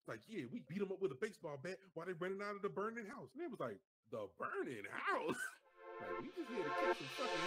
Like, yeah, we beat them up with a baseball bat while they running out of the burning house. And it was like, the burning house? Like, we just here to kick some fucking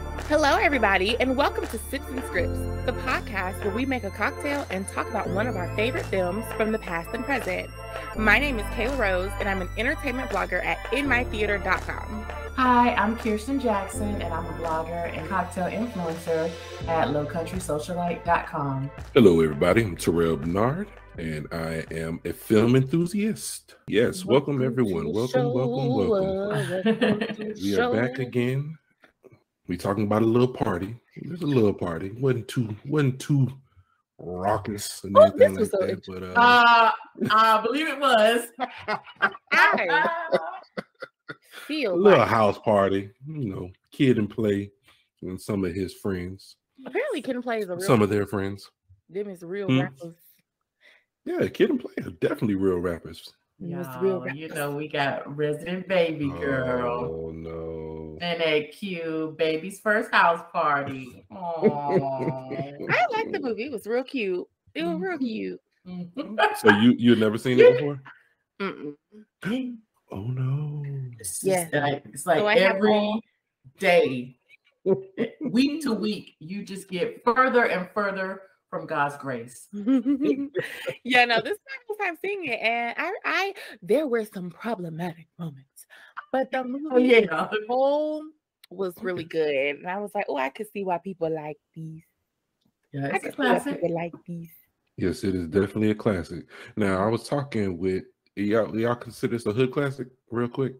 ass. Hello, everybody, and welcome to Sips and Scripts, the podcast where we make a cocktail and talk about one of our favorite films from the past and present. My name is Kayla Rose, and I'm an entertainment blogger at InMyTheater.com. Hi, I'm Kirsten Jackson, and I'm a blogger and cocktail influencer at LowCountrySocialite.com. Hello, everybody. I'm Terrell Bernard, and I am a film enthusiast. Yes, welcome everyone. Welcome. We are back again. We talking about a little party. It was a little party. wasn't too raucous and anything like that. But I believe it was. A little house party, Kid and Play and some of his friends. Apparently, Kid and Play is a real. Some of their friends. Them is real rappers. Yeah, Kid and Play are definitely real rappers. Yo, we got Resident Baby Girl. Oh no! And that cute baby's first house party. Oh, I like the movie. It was real cute. It was real cute. So you had never seen it before? Mm-mm. Oh no! It's like so every day, week to week, you just get further and further from God's grace. Yeah, no, this is my first time seeing it, and I there were some problematic moments, but the movie as a whole was really good, and I was like, oh, I could see why people like these. Yeah, I could see why people like these. Yes, it is definitely a classic. Now, I was talking with y'all consider this a hood classic, real quick.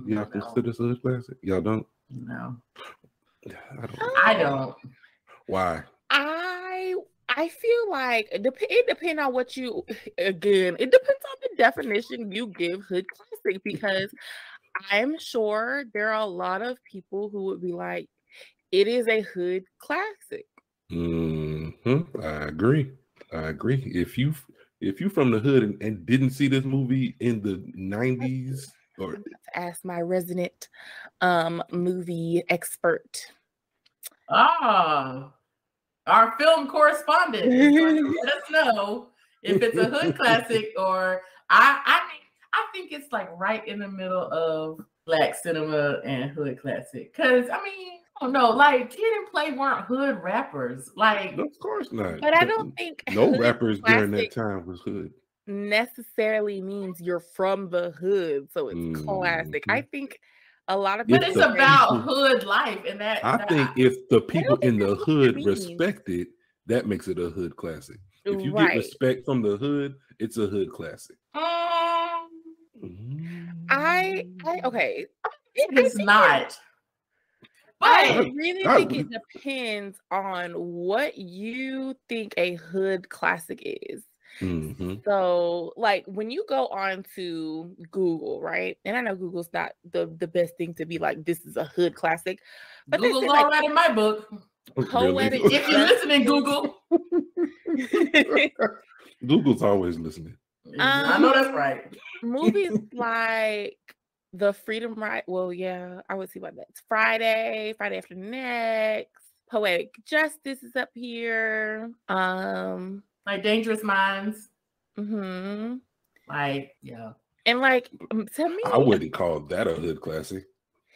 Y'all consider this a hood classic? Y'all don't? No, I don't. Why? I feel like it depends on what you, again, it depends on the definition you give hood classic, because I'm sure there are a lot of people who would be like, it is a hood classic. I agree. If you from the hood and didn't see this movie in the 90s, or I'm about to ask my resident movie expert. Our film correspondent is going to let us know if it's a hood classic or I think it's like right in the middle of black cinema and hood classic. Because I don't know, like Kid and Play weren't hood rappers. Like, no, of course not. But I don't think no rappers during that time was hood. Necessarily means you're from the hood, so it's classic. I think a lot of people, but it's about hood life, and that I think if the people in the hood respect it, that makes it a hood classic. If you get respect from the hood, it's a hood classic. Okay, it's not. But I really think it depends on what you think a hood classic is. So, like, when you go on to Google, right? And I know Google's not the best thing to be like, this is a hood classic. But Google's all right in my book. Poetic. Really? If you're listening, Google. Google's always listening. I know that's right. Movies like The Freedom Ride. Well, yeah, I would see why that's Friday After Next, Poetic Justice is up here. Like Dangerous Minds. Like, yeah. And like, to me, I wouldn't call that a hood classic.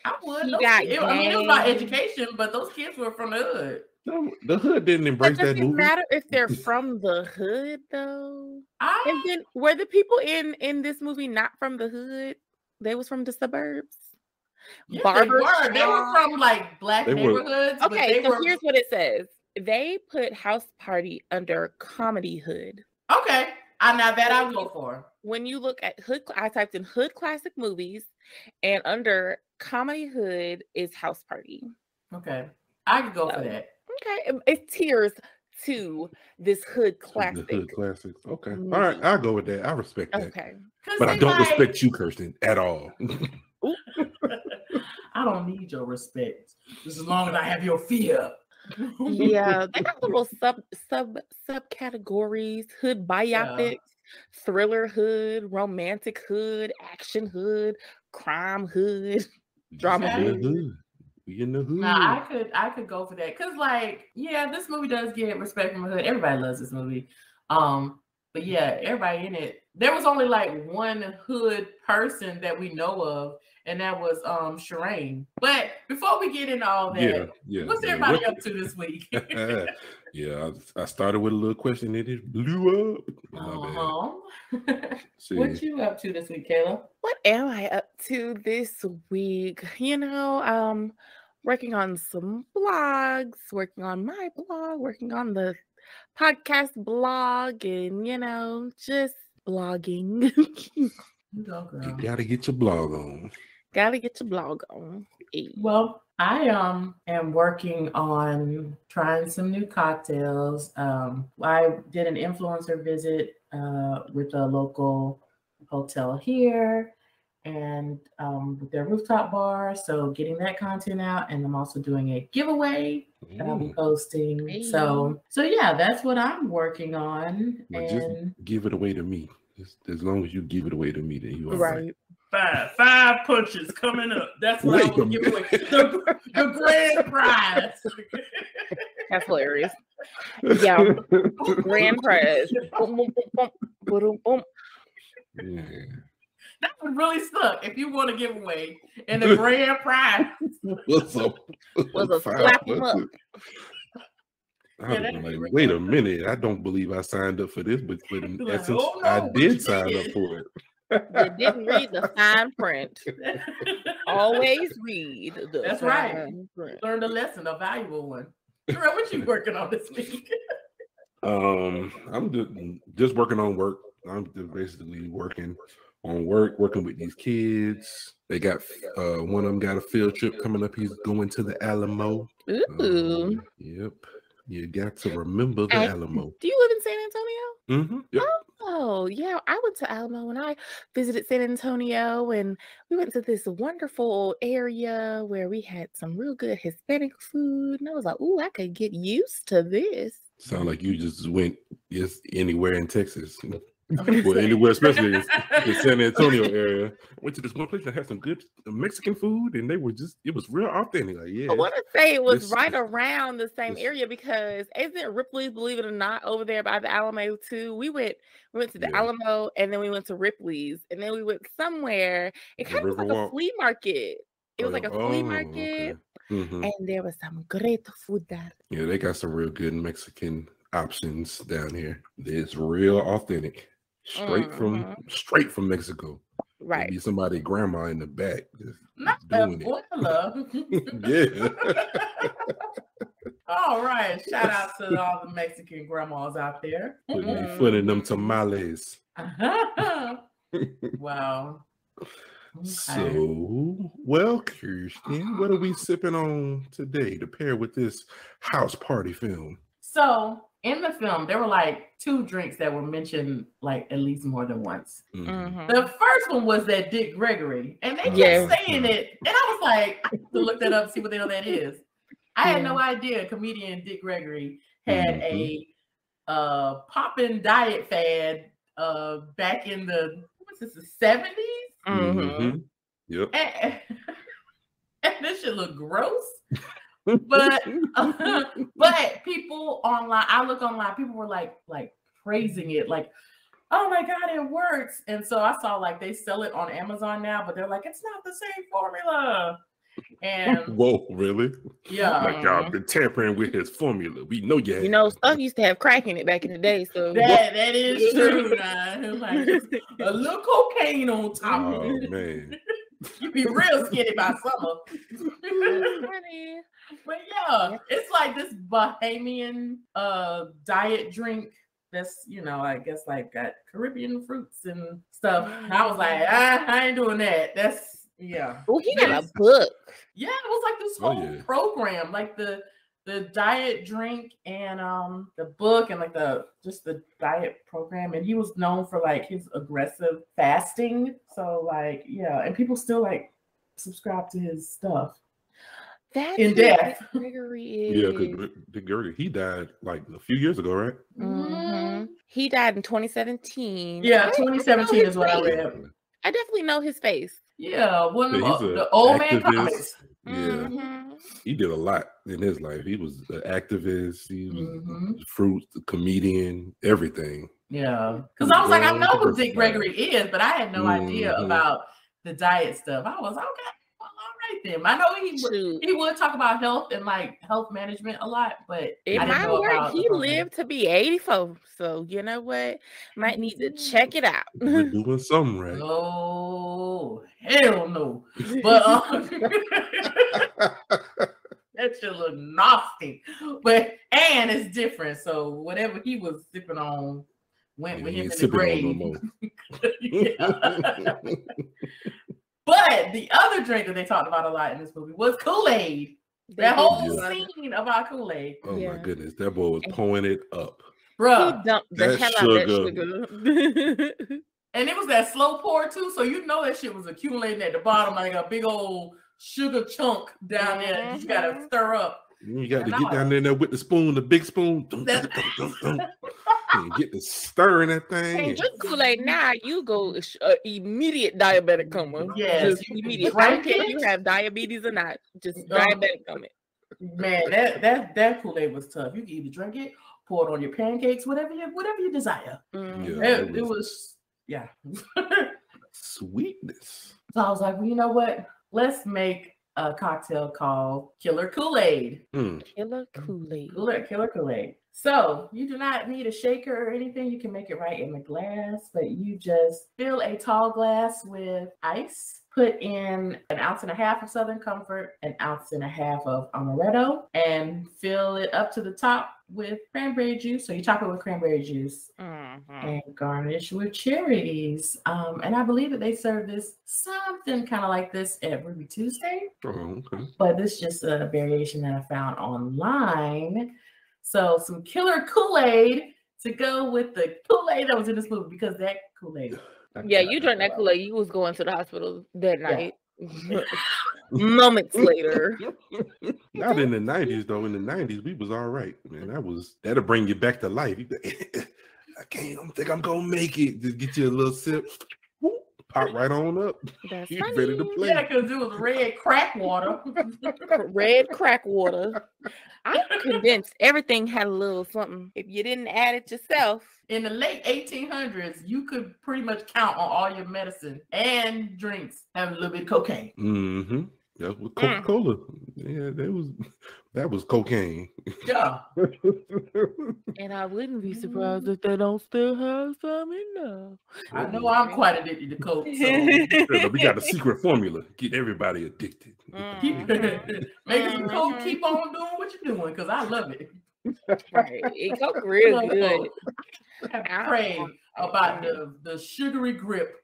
I would. It was about education, but those kids were from the hood. No, the hood didn't embrace that movie. Does it matter if they're from the hood, though? And then were the people in this movie not from the hood? They was from the suburbs. Yeah, they were from like black neighborhoods. Okay, so here's what it says. They put House Party under comedy hood. Okay. Now that I'll go for. When you look at hood, I typed in hood classic movies, and under comedy hood is House Party. Okay. I could go for that. Okay. It's tiers to this hood classic. The hood classics. Okay. All right. I'll go with that. I respect that. Okay. But I don't respect you, Kirsten, at all. I don't need your respect. Just as long as I have your fear. Yeah, they got little subcategories: hood biopics, thriller hood, romantic hood, action hood, crime hood, drama hood. We in the hood. Nah, I could go for that. Cause like, yeah, this movie does get respect from the hood. Everybody loves this movie. But yeah, everybody in it. There was only like one hood person that we know of, and that was Shireen. But before we get into all that, what's everybody up to this week? Yeah, I started with a little question and it blew up. What you up to this week, Kayla? What am I up to this week? Working on some blogs, working on my blog, working on the podcast blog, and just blogging. You gotta get your blog on. Well, I am working on trying some new cocktails. I did an influencer visit with a local hotel here, and with their rooftop bar. So getting that content out, and I'm also doing a giveaway that I'll be posting. Hey. So yeah, that's what I'm working on. But just give it away to me. As long as you give it away to me, then you are right. Five punches coming up. That's what I will give away. The grand prize. That's hilarious. Yeah, grand prize. Boom, boom, boom, boom, boom. Yeah. That would really suck if you want to give away and the grand prize was a slap him up. Like, wait a minute, I don't believe I signed up for this, but in essence, I did sign up for it. You didn't read the fine print. Always read the That's right. Print. Learned a lesson, a valuable one. Terrell, what you working on this week? I'm just working on work. I'm just basically working with these kids. They got one of them got a field trip coming up. He's going to the Alamo. Ooh. Yep. You got to remember the Alamo. Do you live in San Antonio? Mm-hmm. Yep. Oh, yeah. I went to Alamo when I visited San Antonio, and we went to this wonderful area where we had some real good Hispanic food. And I was like, ooh, I could get used to this. Sound like you just went anywhere in Texas. Well, anywhere, especially in the San Antonio area. Went to this one place that had some good Mexican food, and it was real authentic. Like, yeah. I want to say it was right around the same area, because isn't Ripley's, believe it or not, over there by the Alamo too? We went to the Alamo, and then we went to Ripley's, and then we went somewhere. It kind of was like a flea market. It was like a flea market, and there was some great food there. Yeah, they got some real good Mexican options down here. It's real authentic. Straight from Mexico. Right. Be somebody grandma in the back just not doing it. Yeah. All right. Shout out to all the Mexican grandmas out there. Putting their foot in them tamales. Wow. Okay. So, well, Kirsten, what are we sipping on today to pair with this house party film? So, in the film, there were like 2 drinks that were mentioned like at least more than once. The first one was that Dick Gregory, and they kept saying it, and I was like, I have to look that up, see what the hell that is. I had no idea comedian Dick Gregory had a poppin' diet fad back in the 70s. Yep. And this shit look gross. But people online, I look online, people were like praising it, like, oh my God, it works. And so I saw like they sell it on Amazon now, but they're like, it's not the same formula. And whoa, really? Yeah. Like y'all been tampering with his formula. We know you. Stuff used to have crack in it back in the day. So that is true. Like a little cocaine on top of it. Oh man. You be real skinny by summer. But yeah, it's like this Bahamian diet drink that's, I guess like got Caribbean fruits and stuff. And I was like, I ain't doing that. That's Oh, he got a book. Yeah, it was like this whole program, like the diet drink and the book and like the diet program. And he was known for like his aggressive fasting. So like, and people still like subscribe to his stuff. That's in death. Gregory is. Yeah, because Dick Gregory, he died like a few years ago, right? He died in 2017. Yeah, 2017 is what I read. I definitely know his face. Yeah, the old man comics. Yeah. he did a lot in his life. He was an activist. He was fruit, comedian, everything. Yeah, because I was like, I know who Dick Gregory is, but I had no idea about the diet stuff. I was okay. Well, all right then. I know he would talk about health and like health management a lot, but it might work. He lived to be 84, so you know what? Might need to check it out. We're doing something right. Oh hell no! But that should look nasty. But and it's different. So whatever he was sipping on went with him in the grave. But the other drink that they talked about a lot in this movie was Kool-Aid. That whole scene about Kool-Aid. Oh my goodness, that boy was pouring it up. Bruh. He dumped the hell out of that sugar. And it was that slow pour too, so you know that shit was accumulating at the bottom like a big old sugar chunk down there. You gotta stir up. You got to get down there with the spoon, the big spoon. And get to stirring that thing. And drink Kool-Aid now, you go immediate diabetic coma. Yes, just immediate. I don't care if you have diabetes or not, just diabetic coma. Man, that Kool-Aid was tough. You can either drink it, pour it on your pancakes, whatever you desire. It was sweetness. So I was like, well, you know what? Let's make a cocktail called Killer Kool-Aid. Killer Kool-Aid. Killer Kool-Aid. So you do not need a shaker or anything. You can make it right in the glass, but you just fill a tall glass with ice, put in 1.5 ounces of Southern Comfort, 1.5 ounces of Amaretto, and fill it up to the top with cranberry juice. So you top it with cranberry juice and garnish with cherries. And I believe that they serve this something kind of like this at Ruby Tuesday. Oh, okay. But this is just a variation that I found online. So some Killer Kool-Aid to go with the Kool-Aid that was in this movie, because that Kool-Aid. Yeah, you drank that Kool-Aid. You was going to the hospital that night. Moments later. Not in the 90s though. In the 90s, we was all right, man. That'll bring you back to life. I think I'm gonna make it. Just get you a little sip. Pop right on up. That's you ready to play. Yeah, because it was red crack water. Red crack water. I'm convinced everything had a little something. If you didn't add it yourself. In the late 1800s, you could pretty much count on all your medicine and drinks having a little bit of cocaine. Mm-hmm. That was Coca-Cola. Yeah, that was cocaine. Yeah. And I wouldn't be surprised if they don't still have some in there. I know I'm quite addicted to coke. So. We got a secret formula. Get everybody addicted. Making some coke, keep on doing what you're doing, because I love it. Right. It goes real good. I pray about the sugary grip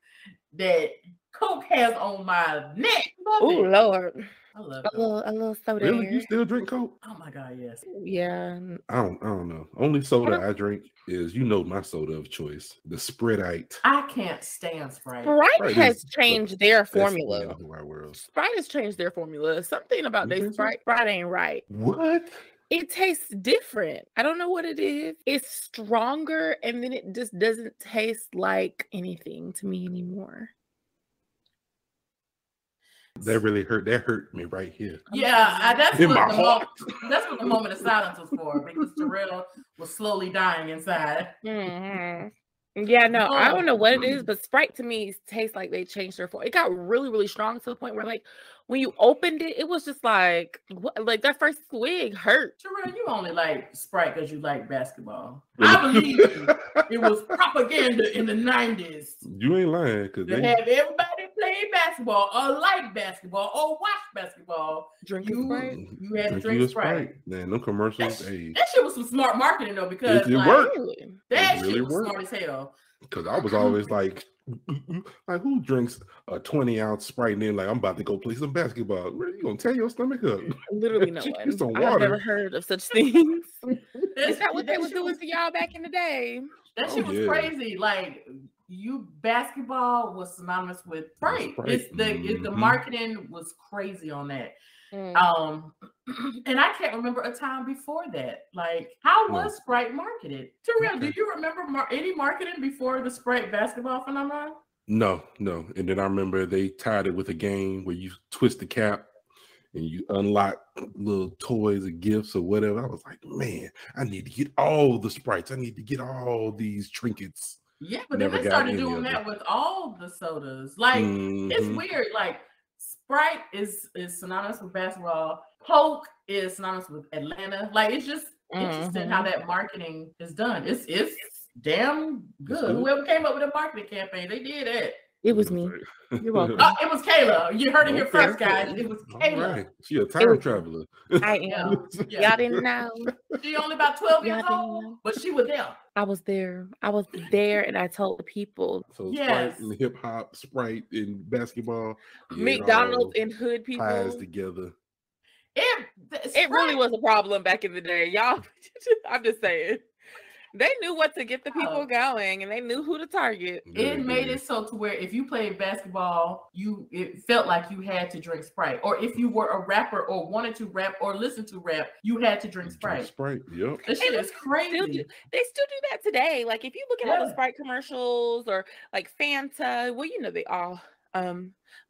that Coke has on my neck. Oh Lord. I love it. A little soda. Really? You still drink Coke? Oh my God, yes. Yeah. I don't know. Only soda I drink is, my soda of choice, the Sprite. I can't stand Sprite. Sprite has changed their formula. Sprite has changed their formula. Something about their Sprite ain't right. What? It tastes different. I don't know what it is. It's stronger, and then it just doesn't taste like anything to me anymore. That really hurt. That hurt me right here. Yeah, that's what the moment of silence was for, because Terrell was slowly dying inside. Yeah, no, I don't know what it is, but Sprite to me tastes like they changed their form. It got really, really strong to the point where, like, when you opened it, it was just like, what? Like that first swig hurt. Terrell, you only like Sprite because you like basketball. I believe it was propaganda in the 90s. You ain't lying, because they have everybody play basketball or like basketball or watch basketball. Drinking Sprite. You had to drink Sprite. Man, no commercials. That shit was some smart marketing though, because it worked. That shit was smart as hell. Because I was always like who drinks a 20-ounce Sprite and then like, I'm about to go play some basketball? You gonna tear your stomach up? Literally no one. I've never heard of such things. Is that what they was doing to y'all back in the day? That shit was crazy. Like, basketball was synonymous with Sprite. It's the marketing was crazy on that. And I can't remember a time before that. Like, how was Sprite marketed? Terrell, do you remember any marketing before the Sprite basketball phenomenon? No. And then I remember they tied it with a game where you twist the cap and you unlock little toys and gifts or whatever. I was like, man, I need to get all the sprites. I need to get all these trinkets. Yeah, but then they started doing that with all the sodas. Like, it's weird. Like, Sprite is synonymous with basketball. Coke is synonymous with Atlanta. Like, it's just interesting how that marketing is done. It's damn good. Whoever came up with a marketing campaign, they did it. It was me. You're welcome. It was Kayla. You heard it here first, guys. It was Kayla. Right. She a time traveler. I am. Y'all didn't know. She only about 12 years old, but she was there. I was there. I was there, and I told the people. So Sprite and hip hop, Sprite and basketball, McDonald's and hood people ties together. It really was a problem back in the day, y'all. I'm just saying. They knew what to get the people going, and they knew who to target. It made it so to where if you played basketball, it felt like you had to drink Sprite. Or if you were a rapper or wanted to rap or listen to rap, you had to drink Sprite. Sprite, yep. This shit is crazy. They still do that today. Like if you look at all the Sprite commercials or like Fanta, well, you know they all.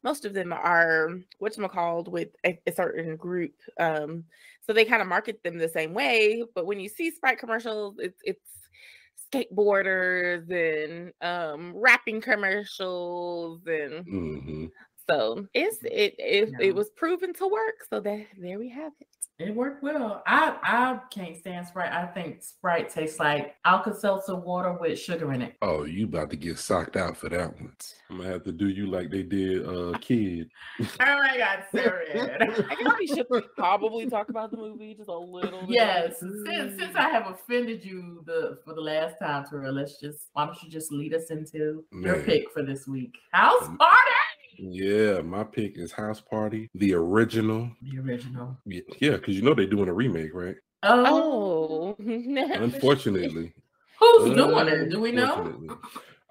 Most of them are whatchamacalled with a certain group. So they kind of market them the same way. But when you see Sprite commercials, it's skateboarders and rapping commercials and so it was proven to work. So there we have it. It worked well. I can't stand Sprite. I think Sprite tastes like Alka-Seltzer water with sugar in it. Oh, you about to get socked out for that one. I'm gonna have to do you like they did Kid. Oh my God, Sarah. I guess we should probably talk about the movie just a little bit. Yes. Since I have offended you for the last time, Terrell, why don't you just lead us into your pick for this week? House Party! Yeah, my pick is House Party, the original. The original. Yeah, because you know they're doing a remake, right? Oh. Unfortunately. Who's doing it? Do we know?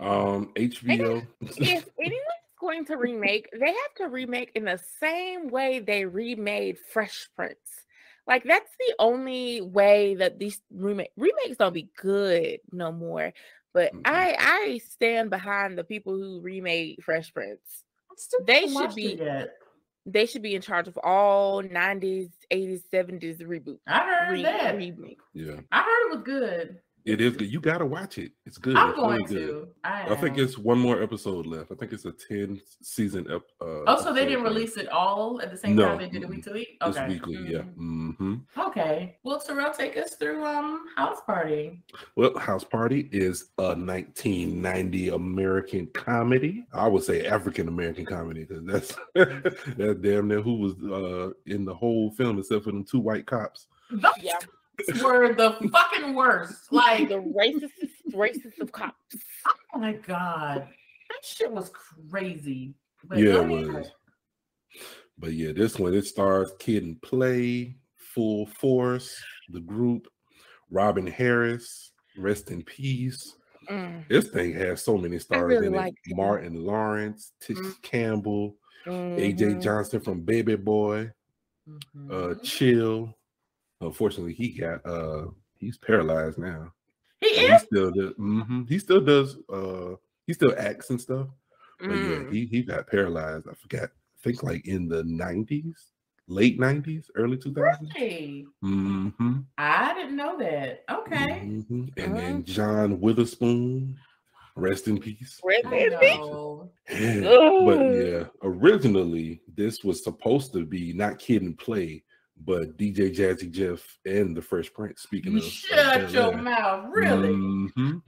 HBO. If anyone's going to remake, they have to remake in the same way they remade Fresh Prince. Like that's the only way that these remakes don't be good no more. But I stand behind the people who remade Fresh Prince. They should be in charge of all 90s, 80s, 70s reboot. I heard that. Remake. Yeah. I heard it was good. It is good. You gotta watch it. It's good. I'm it's going really to. Good. I think it's one more episode left. I think it's a 10-season so they didn't release it all at the same time they did it week to week? Okay. It's weekly, yeah. Okay. Well, Terrell, take us through House Party. Well, House Party is a 1990 American comedy. I would say African American comedy because that's damn near who was in the whole film except for them two white cops. Yeah. Were the fucking worst. Like the racist of cops. Oh my God. That shit was crazy. But yeah, it was. But yeah, this one, it stars Kid and Play, Full Force, the group, Robin Harris, rest in peace. This thing has so many stars in it. Martin Lawrence, Tisha Campbell, AJ Johnson from Baby Boy, Chill. Unfortunately, he's paralyzed now. He still does. He still does. He still acts and stuff. But yeah, he got paralyzed. I forgot. I think like in the 90s, late 90s, early 2000s. Really? I didn't know that. Okay. And then John Witherspoon, rest in peace. Rest in peace. But yeah, originally this was supposed to be not Kid and Play, but DJ Jazzy Jeff and the Fresh Prince. Speaking of, shut your mouth, really?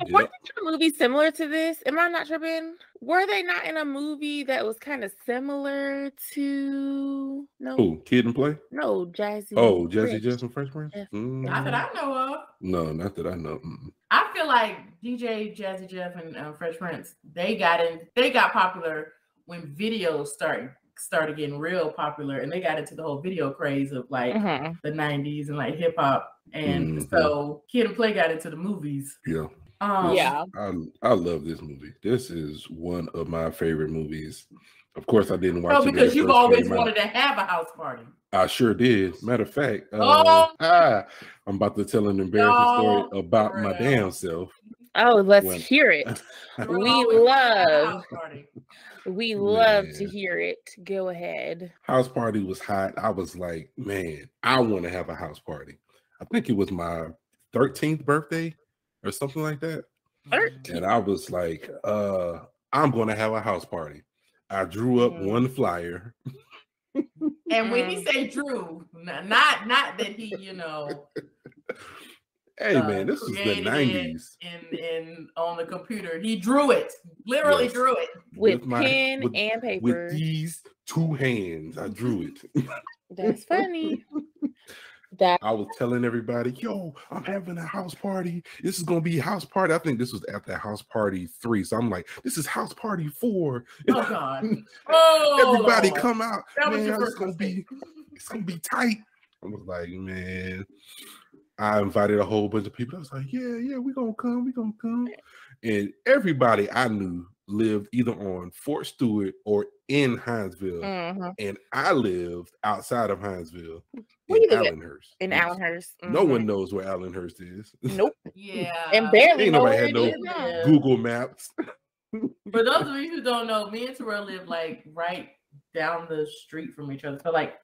Wasn't a movie similar to this? Am I not tripping? Were they not in a movie that was kind of similar to Who? Kid and Play? No, Jazzy. Oh, Jazzy Jeff and Fresh Prince? Not that I know of. No, not that I know. I feel like DJ Jazzy Jeff and Fresh Prince, they got popular when videos started getting real popular, and they got into the whole video craze of like the 90s and like hip hop, and so Kid and Play got into the movies. Yeah. I love this movie. This is one of my favorite movies. Of course, I didn't watch it because you've always wanted to have a house party. I sure did. Matter of fact, I'm about to tell an embarrassing story about my damn self. Oh, let's hear it. We We love to hear it. Go ahead. House party was hot. I was like, man, I want to have a house party. I think it was my 13th birthday or something like that. 13. And I was like, I'm going to have a house party. I drew up one flyer. And when he say drew, not that he, hey man, this was the 90s. And on the computer, he drew it. Literally drew it with pen and paper. With these two hands, I drew it. That's funny. I was telling everybody, yo, I'm having a house party. This is gonna be a house party. I think this was after house party 3. So I'm like, this is house party 4. Oh God. Oh, everybody come out. That man, was it's gonna be tight. I was like, man. I invited a whole bunch of people. I was like, yeah, we're gonna come. And everybody I knew lived either on Fort Stewart or in Hinesville. And I lived outside of Hinesville in Allenhurst. Allenhurst. No one knows where Allenhurst is. Nope. Yeah. And barely ain't nobody had no Google Maps. For those of you who don't know, me and Terrell live like right down the street from each other. So like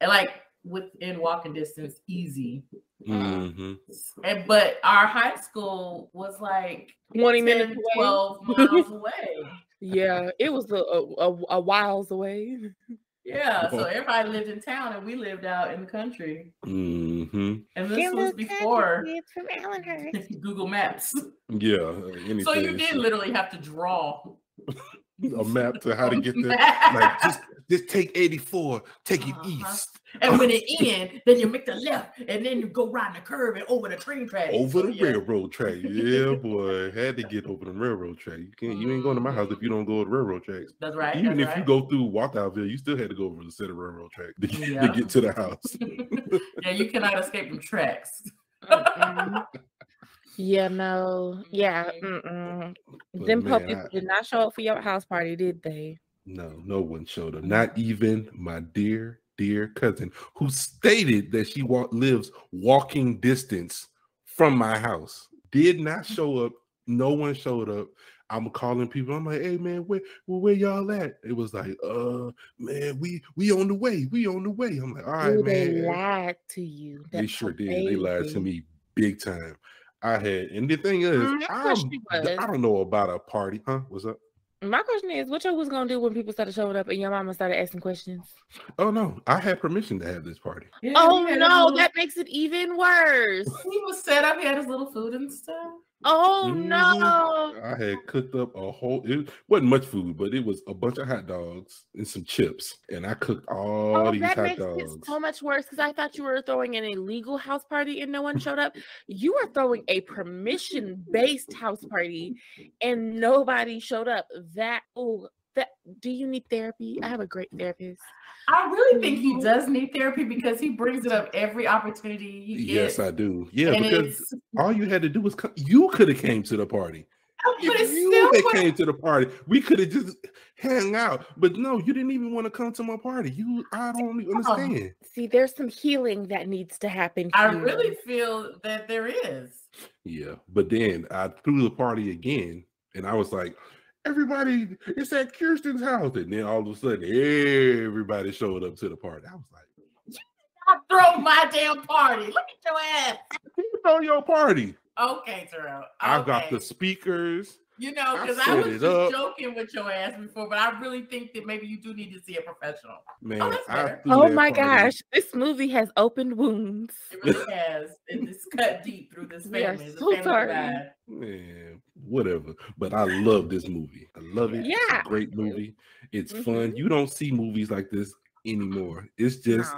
within walking distance, easy. But our high school was like 20 minutes away. 12 miles away. Yeah, it was a whiles away. Yeah, so everybody lived in town and we lived out in the country. And this was before from Allenhurst. Google Maps. Yeah. So you did literally have to draw a map to how to get there. Like just take 84, take it east. And when it ends, then you make the left, and then you go around the curve and over the train track. Over the railroad track. Yeah, boy. Had to get over the railroad track. You ain't going to my house if you don't go to the railroad tracks. That's right. Even if you go through Walkouttville, you still had to go over the set of railroad track to get to the house. Yeah, you cannot escape from tracks. Yeah, no. Yeah. Them puppies did not show up for your house party, did they? No one showed up. Not even my dear cousin, who stated that she lives walking distance from my house, did not show up. No one showed up. I'm calling people. I'm like, hey man, where y'all at? It was like, man, we on the way. I'm like, all right, man. They lied to you. They sure did. They lied to me big time. And the thing is, I don't know about a party. Huh? What's up? My question is, what y'all was gonna do when people started showing up and your mama started asking questions? Oh no, I had permission to have this party. Yeah, no, that makes it even worse. He was set up, he had his little food and stuff. Oh no! I had cooked up it wasn't much food, but it was a bunch of hot dogs and some chips, and I cooked all these hot dogs. That makes it so much worse because I thought you were throwing an illegal house party and no one showed up. You were throwing a permission-based house party and nobody showed up. Do you need therapy? I have a great therapist. I really think he does need therapy because he brings it up every opportunity he gets. Yes, I do. Yeah, and because all you had to do was come. You could have came to the party. If you had came to the party, we could have just hang out. But no, you didn't even want to come to my party. I don't understand. See, there's some healing that needs to happen. I really feel that there is. Yeah, but then I threw the party again, and I was like, everybody, it's at Kirsten's house. And then all of a sudden, everybody showed up to the party. I was like, I throw my damn party. Look at your ass. You throw your party. Okay, Terrell. Okay. I got the speakers. Because I was just joking with your ass before, but I really think that maybe you do need to see a professional. Man, oh my gosh, this movie has opened wounds. It really has. It's cut deep through this family. So sorry. Man, whatever. But I love this movie. I love it. Yeah. It's a great movie. It's fun. You don't see movies like this anymore. It's just,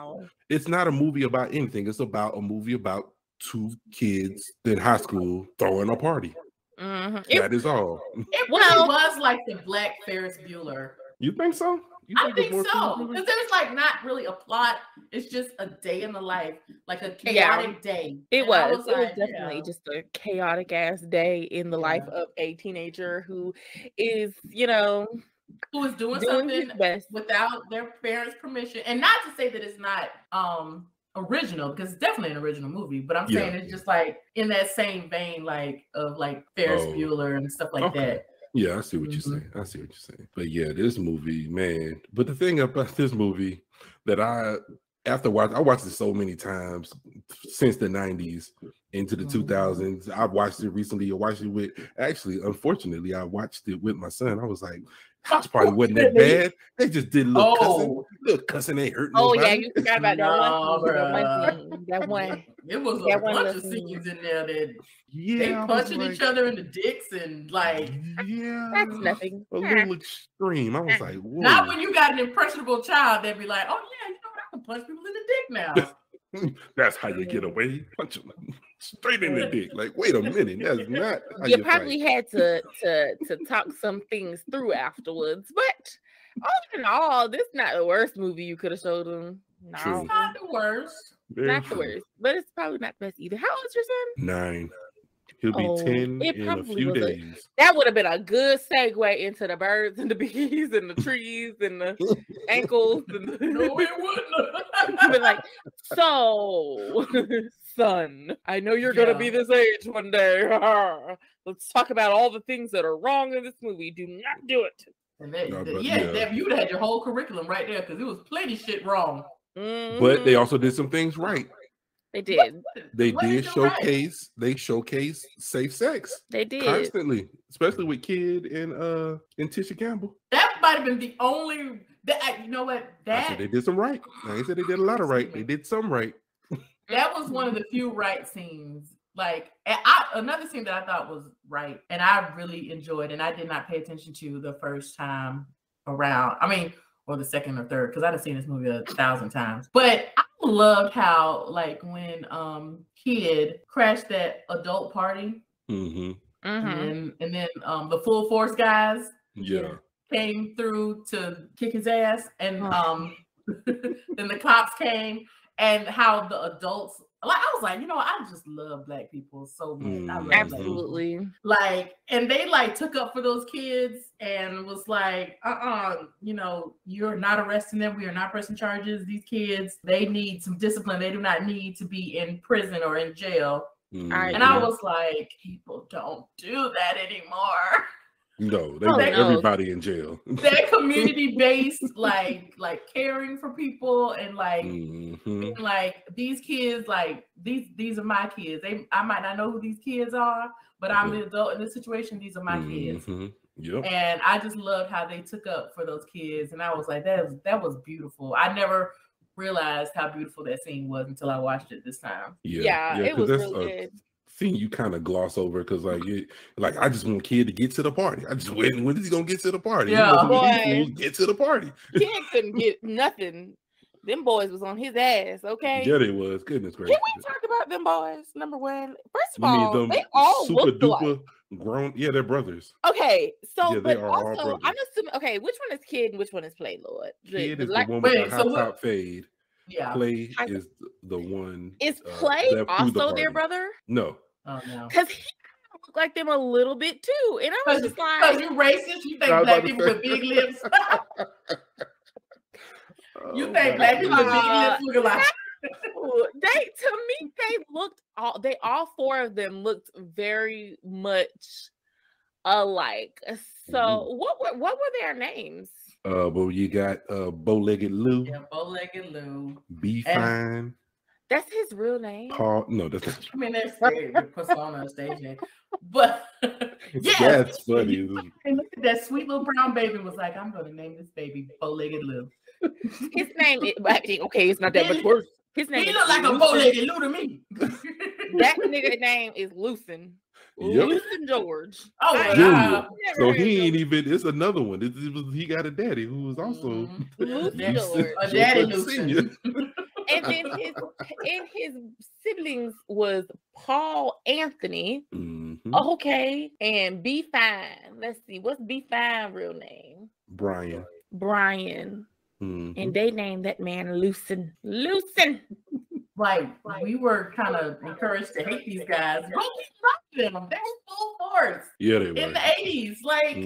it's not a movie about anything. It's about a movie about two kids in high school throwing a party. That is all. It really was like the Black Ferris Bueller. You think so? I think so. Because there's like not really a plot. It's just a day in the life, like a chaotic day. It was definitely just a chaotic ass day in the life of a teenager who is, who is doing something without their parents' permission. And not to say that it's not original, because it's definitely an original movie, but I'm saying it's just like in that same vein, like of like Ferris Bueller and stuff like that. Yeah, I see what you're saying. I see what you're saying. But yeah, this movie, man. But the thing about this movie that I watched it so many times since the 90s into the 2000s. I've watched it recently. Unfortunately, I watched it with my son. I was like, this probably wasn't that bad. They just did a little cussing ain't hurt nobody. Oh yeah, you forgot about that one. It was a bunch of scenes in there that they punching each other in the dicks and like, that's nothing. A little extreme. I was like, whoa. Not when you got an impressionable child, they'd be like, oh yeah, you know what, I can punch people in the dick now. That's how you get away. Punch them straight in the dick. Like, wait a minute, that's not how you probably had to talk some things through afterwards. But all in all, this is not the worst movie you could have showed them. No, True. It's not the worst. Not the worst, but it's probably not the best either. How old is your son? 9. He'll be 10 in a few days. That would have been a good segue into the birds and the bees and the trees and the ankles. And the... No, it wouldn't have. Been like, so, son, I know you're going to be this age one day. Let's talk about all the things that are wrong in this movie. Do not do it. And you'd have had your whole curriculum right there because it was plenty shit wrong. But they also did some things right. They did. They showcase. They showcase safe sex. They did constantly, especially with Kid and Tisha Campbell. That might have been the only. You know what? I said they did some right. I said they did a lot of right. They did some right. That was one of the few right scenes. Like another scene that I thought was right, and I really enjoyed, and I did not pay attention to the first time around. I mean, or the second or third, because I'd have seen this movie 1,000 times. But I loved how, like, when Kid crashed that adult party, and then the Full Force guys came through to kick his ass, and then the cops came, and how the adults, like, I was like, you know, I just love Black people so much. I love absolutely. Like, and they like took up for those kids and was like, you know, you're not arresting them. We are not pressing charges. These kids, they need some discipline. They do not need to be in prison or in jail. And I was like, people don't do that anymore. No, they want everybody in jail. That community-based, like caring for people and like being like, these kids, like these are my kids. I might not know who these kids are, but I'm the adult in this situation. These are my kids. Yep. And I just loved how they took up for those kids. And I was like, that was beautiful. I never realized how beautiful that scene was until I watched it this time. Yeah, it was really good. Thing you kind of gloss over because like I just want Kid to get to the party. I just when is he gonna get to the party? Get to the party. Kid couldn't get nothing. Them boys was on his ass. Okay. Yeah, they was. Goodness gracious. Can we talk about them boys? Number one, first of all, they all super duper grown. Yeah, they're brothers. Okay, so yeah, but also I'm assuming. Okay, which one is Kid and which one is Play Lord? Kid is the one with the high top fade. Yeah, Play is the one. Is Play also their brother? No. Oh no. Because he looked like them a little bit too, and I was just like, "You racist? You think Black people with big lips? You think Black people with big lips look like?" They all four of them looked very much alike. So what were their names? Well, you got Bow-Legged Lou. Yeah, Bow-Legged Lou. Be Fine. That's his real name. Paul, no, that's not. I mean, that's persona on stage name. But yeah, that's funny. And look at that sweet little brown baby was like, I'm gonna name this baby Bow-Legged Lou. His name is okay, it's not that much worse. His name he look like a Bow-Legged Lou to me. That nigga name is Lucen. Yep. Lucen George. Oh, wow. So he ain't even. It's another one. He got a daddy who was also Lucen George. A daddy Lucen. And then his siblings was Paul Anthony. Okay. And Be Fine. Let's see. What's Be Fine real name? Brian. And they named that man Lucen. Like we were kind of encouraged to hate these guys. But we loved them. They were full force. Yeah, they were. In the 80s. Like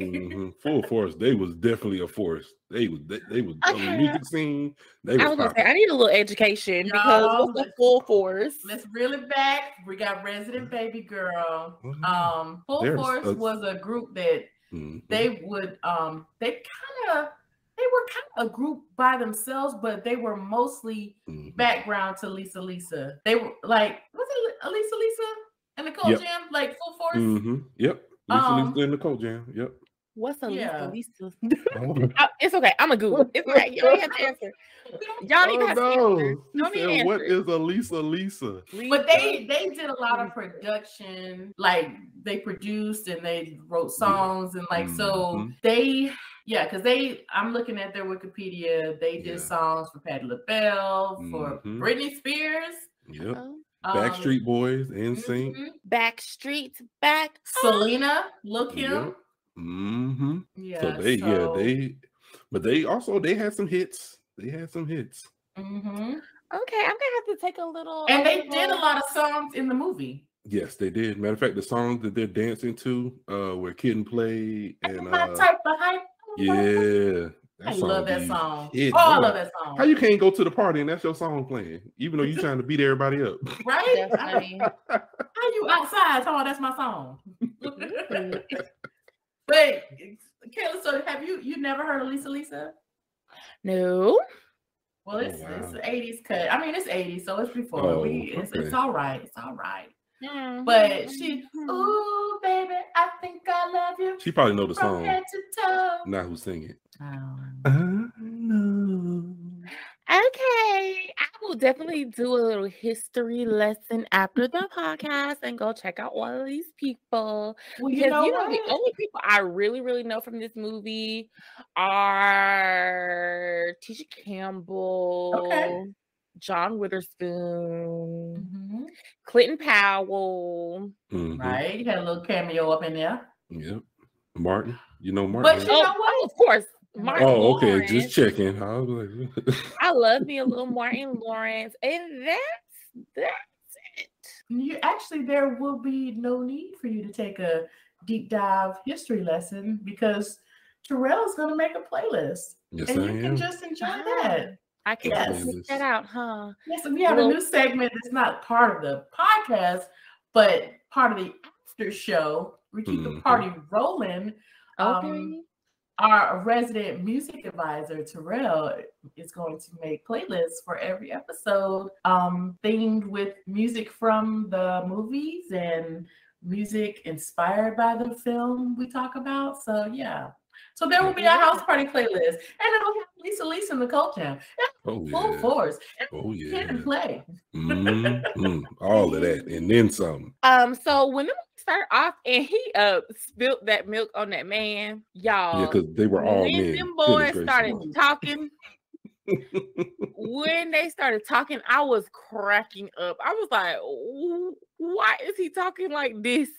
full force. They was definitely a force. They was on the music scene. I was gonna say I need a little education because what's the full force? Let's reel it back. We got Resident Baby Girl. Full Force was a group that they would they were kind of a group by themselves, but they were mostly background to Lisa. They were like, was it Lisa and Nicole Jam, like full force? Yep. Lisa and Nicole Jam. Yep. What's a Lisa? It's okay. I'm a Google. It's okay. You don't have to answer. Y'all need to have to answer. Don't need to answer. What is a Lisa? But they did a lot of production. Like they produced and they wrote songs and like so they because I'm looking at their Wikipedia. They did songs for Patti LaBelle, for Britney Spears. Yep. Backstreet Boys, NSYNC. Backstreet Back. Selena, Lil' Kim. Yeah. So they had some hits. Okay, I'm gonna have to take a little. And they did a lot of songs in the movie. Yes, they did. Matter of fact, the songs that they're dancing to, where Kid and Play and my type of hype. Yeah. I love that song. I love that song. How you can't go to the party and that's your song playing, even though you're trying to beat everybody up? Right? I mean, how you outside talking about that's my song? But Kayla, so have you never heard of Lisa? No. Well, it's an 80s cut. I mean, it's 80s, so it's before it's all right. It's all right. But she, ooh, baby, I think I love you. She probably know the song. Head to toe. Not who sing it. No. Okay, I will definitely do a little history lesson after the podcast and go check out all of these people. Well, because the only people I really, really know from this movie are Tisha Campbell, John Witherspoon, Clinton Powell. Right, he had a little cameo up in there. Yep, Martin. You know Martin. But you know what? Of course. Martin okay. Lawrence. Just checking. I was like, I love me a little Martin Lawrence, and that's it. There will be no need for you to take a deep dive history lesson because Terrell is going to make a playlist, yes, and you can just enjoy that. I can check that out, huh? Yes, and we have a new segment that's not part of the podcast, but part of the after show. We keep the party rolling. Okay. Our resident music advisor, Terrell, is going to make playlists for every episode themed with music from the movies and music inspired by the film we talk about. So, yeah. So there will be a house party playlist. And it'll have Lisa and Nicole Jam. Full force. Kid and Play. All of that. And then some. So when the movie started off and he spilled that milk on that man, y'all. Yeah, because they were all men. Them boys started talking. When they started talking, I was cracking up. I was like, why is he talking like this?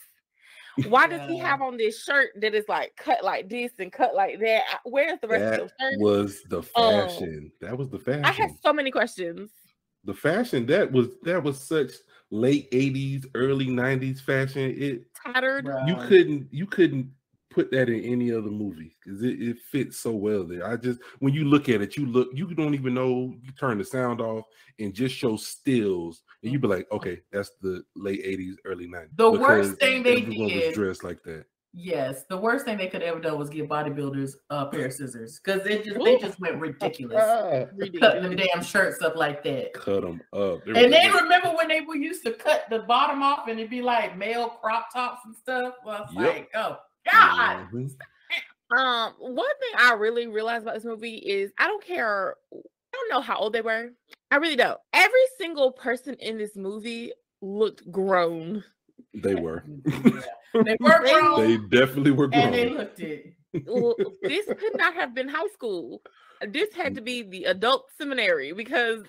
Why does he have on this shirt that is like cut like this and cut like that? Where's the rest of the shirt? That was the fashion. That was the fashion. I had so many questions. The fashion that was such late 80s, early 90s fashion. It tattered. You couldn't put that in any other movie because it fits so well there. When you look at it, you don't even know. You turn the sound off and just show stills, and you be like, okay, that's the late 80s, early 90s. The worst thing they did was dressed like that. Yes, the worst thing they could ever done was give bodybuilders a pair of scissors because they just went ridiculous. Cutting them damn shirts up like that. Cut them up. And then remember when they were used to cut the bottom off and it'd be like male crop tops and stuff? Well, it's like, oh God. One thing I really realized about this movie is I don't know how old they were. I really don't. Every single person in this movie looked grown. They were. They were grown. They definitely were grown. And they looked it. This could not have been high school. This had to be the adult seminary because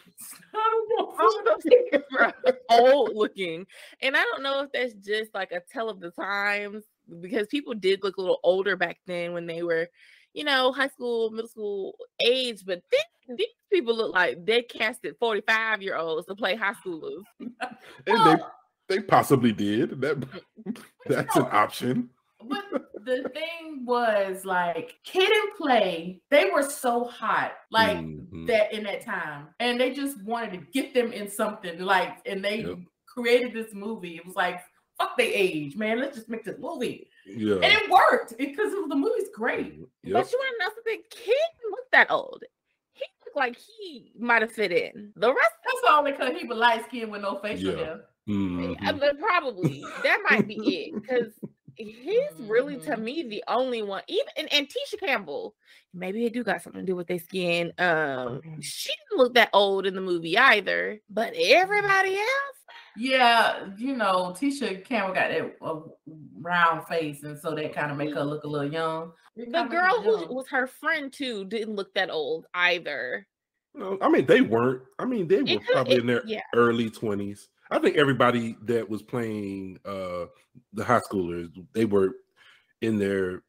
all those kids were old looking. And I don't know if that's just like a tell of the times because people did look a little older back then when they were, high school, middle school age. But these people look like they casted 45-year-olds to play high schoolers. And they possibly did. That's an option. But the thing was like Kid and Play, they were so hot that in that time. And they just wanted to get them in something and they created this movie. It was like fuck they age, man. Let's just make this movie. Yeah. And it worked because the movie's great. Yep. But you want to know something? Kid didn't look that old. He looked like he might have fit in. The rest That's only because he was light skinned with no facial hair. but probably that might be it, because he's really, to me, the only one. Even and Tisha Campbell, maybe it do got something to do with their skin. She didn't look that old in the movie either, but everybody else. Yeah, you know, Tisha Campbell got that round face, and so that kind of make her look a little young. The girl who was her friend too didn't look that old either. No, I mean they weren't. I mean they were probably in their early 20s. I think everybody that was playing the high schoolers, they were in their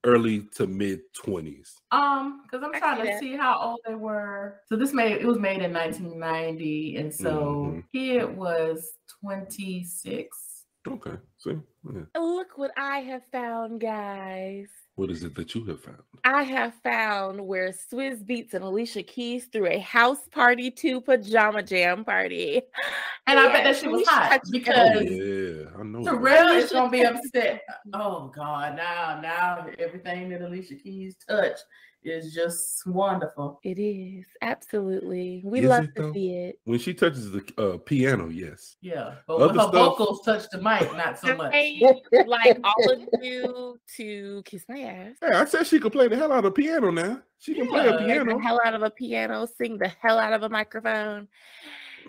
early to mid 20s. Because I'm trying to see how old they were. So it was made in 1990, and so it was 26. Okay, see, Look what I have found, guys. What is it that you have found? I have found where Swizz Beatz and Alicia Keys threw a house party to pajama jam party. And I bet that shit was hot because I know Terrell is gonna be upset. Oh God, now everything that Alicia Keys touched is just wonderful. It is, absolutely. We love to see it. When she touches the piano, yes. Yeah, but when her vocals touch the mic, not so much. Like all of you to kiss my ass. Hey, I said she could play the hell out of a piano now. She can play a piano. The hell out of a piano, sing the hell out of a microphone.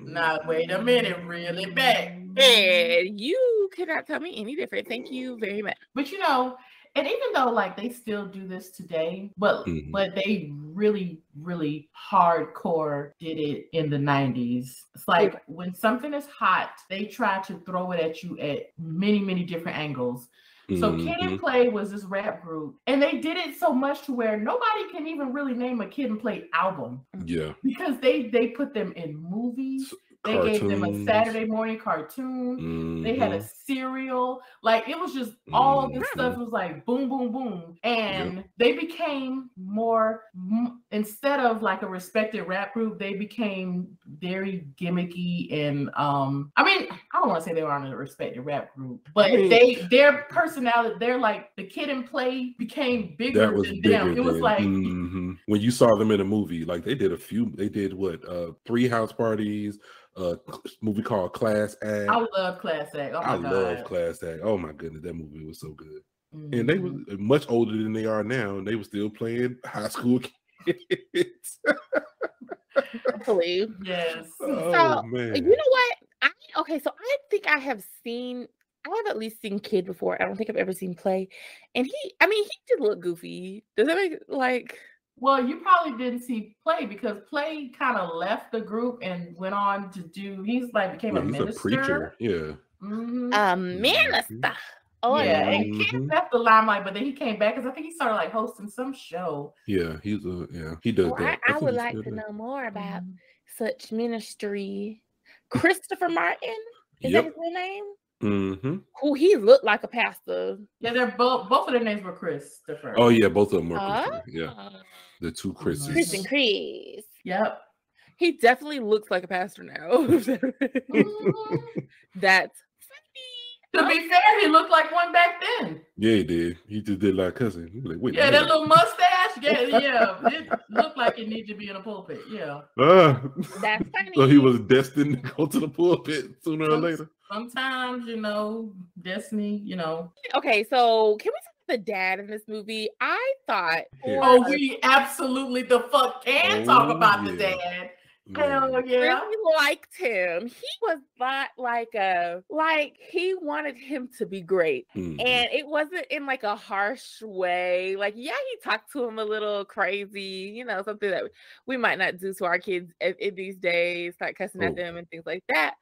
Now, wait a minute, really back. And you cannot tell me any different. Thank you very much. But you know, and even though like they still do this today, but they really, really hardcore did it in the 90s. It's like when something is hot, they try to throw it at you at many, many different angles. So Kid and Play was this rap group, and they did it so much to where nobody can even really name a Kid and Play album. Yeah. Because they put them in movies. They gave them a Saturday morning cartoon. They had a cereal. Like, it was just all this stuff was like boom, boom, boom. And they became more, instead of like a respected rap group, they became very gimmicky. And I mean, I don't want to say they were on a respected rap group, but their personality, they're like the Kid and Play became bigger than them. It was like when you saw them in a movie, like they did 3 house parties. Movie called Class Act. I love Class Act. Oh my God. Love Class Act. Oh my goodness, that movie was so good. And they were much older than they are now, and they were still playing high school kids. Hopefully. Yes. Oh, man. You know what? So I think I have at least seen Kid before. I don't think I've ever seen Play. And he did look goofy. Does that make like... Well, you probably didn't see Play because Play kind of left the group and went on to became a minister. He's a preacher, yeah. A minister. Oh yeah, and Kid left the limelight, but then he came back because I think he started like hosting some show. Yeah, he does that. I would like to know more about such ministry. Christopher Martin, is that his real name? Who he looked like a pastor. Yeah, they're both of their names were Christopher. Oh yeah, both of them were Christopher. Yeah, the two Chris's. Chris and Chris. Yep. He definitely looks like a pastor now. That's funny. To be fair, he looked like one back then. Yeah, he did. He just did like cousin. He was like, wait. Yeah, that little mustache. Yeah. It looked like it needed to be in a pulpit. Yeah. That's funny. So he was destined to go to the pulpit sooner or later. Sometimes, destiny, Okay, so can we talk about the dad in this movie? I thought... we absolutely the fuck can talk about the dad. Hell yeah. Really liked him. He was not like he wanted him to be great. And it wasn't in like a harsh way. Like, yeah, he talked to him a little crazy, something that we might not do to our kids in these days, like cussing at them and things like that.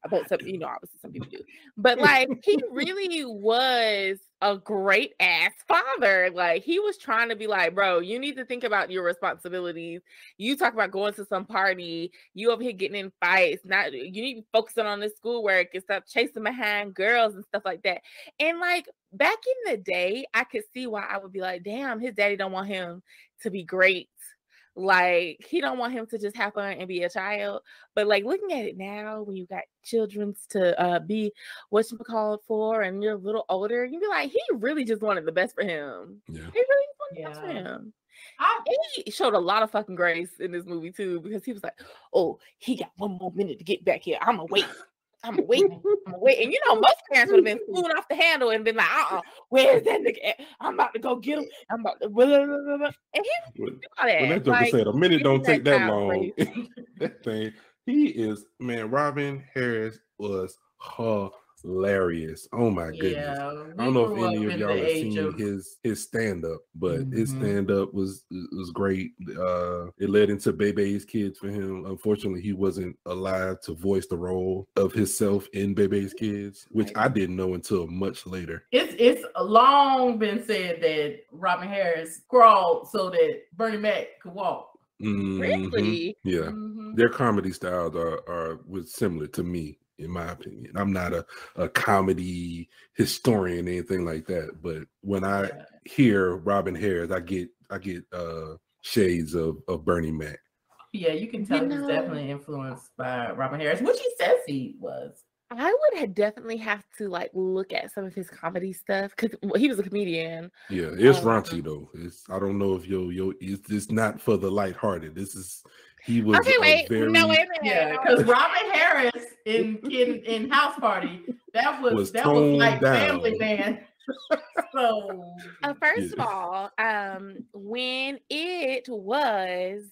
But some, obviously some people do. But like, he really was a great ass father. Like, he was trying to be like, bro, you need to think about your responsibilities. You talk about going to some party, you over here getting in fights. You need to be focusing on this schoolwork and stuff, chasing behind girls and stuff like that. And like back in the day, I could see why I would be like, damn, his daddy don't want him to be great. Like, he don't want him to just have fun and be a child. But like looking at it now, when you got children's to be whatchamacallit for, and you're a little older, you be like, he really just wanted the best for him. Yeah. He really wanted the best for him. He showed a lot of fucking grace in this movie too, because he was like, "Oh, he got one more minute to get back here. I'm gonna wait. And you know, most parents would have been fooling off the handle and been like, where's that nigga at? I'm about to go get him. I'm about to blah, blah, blah, blah. And he when that joker said a minute don't take that long. That thing, Robin Harris was hilarious. Oh my goodness. I don't know if any of y'all have seen his stand-up, but his stand-up was great. It led into Bebe's Kids for him. Unfortunately, he wasn't alive to voice the role of himself in Bebe's Kids, which I didn't know until much later. It's long been said that Robin Harris crawled so that Bernie Mac could walk. Really? Yeah. Their comedy styles was similar to me, in my opinion. I'm not a comedy historian or anything like that, but when I hear Robin Harris, I get shades of Bernie Mac. Yeah, you can tell he's definitely influenced by Robin Harris, which he says he was. I would definitely have to like look at some of his comedy stuff, because he was a comedian. Yeah, it's raunchy though. I don't know if it's not for the lighthearted. He was wait a minute. Yeah, because Robin Harris in House Party, that was like down. Family Man. So first of all, when it was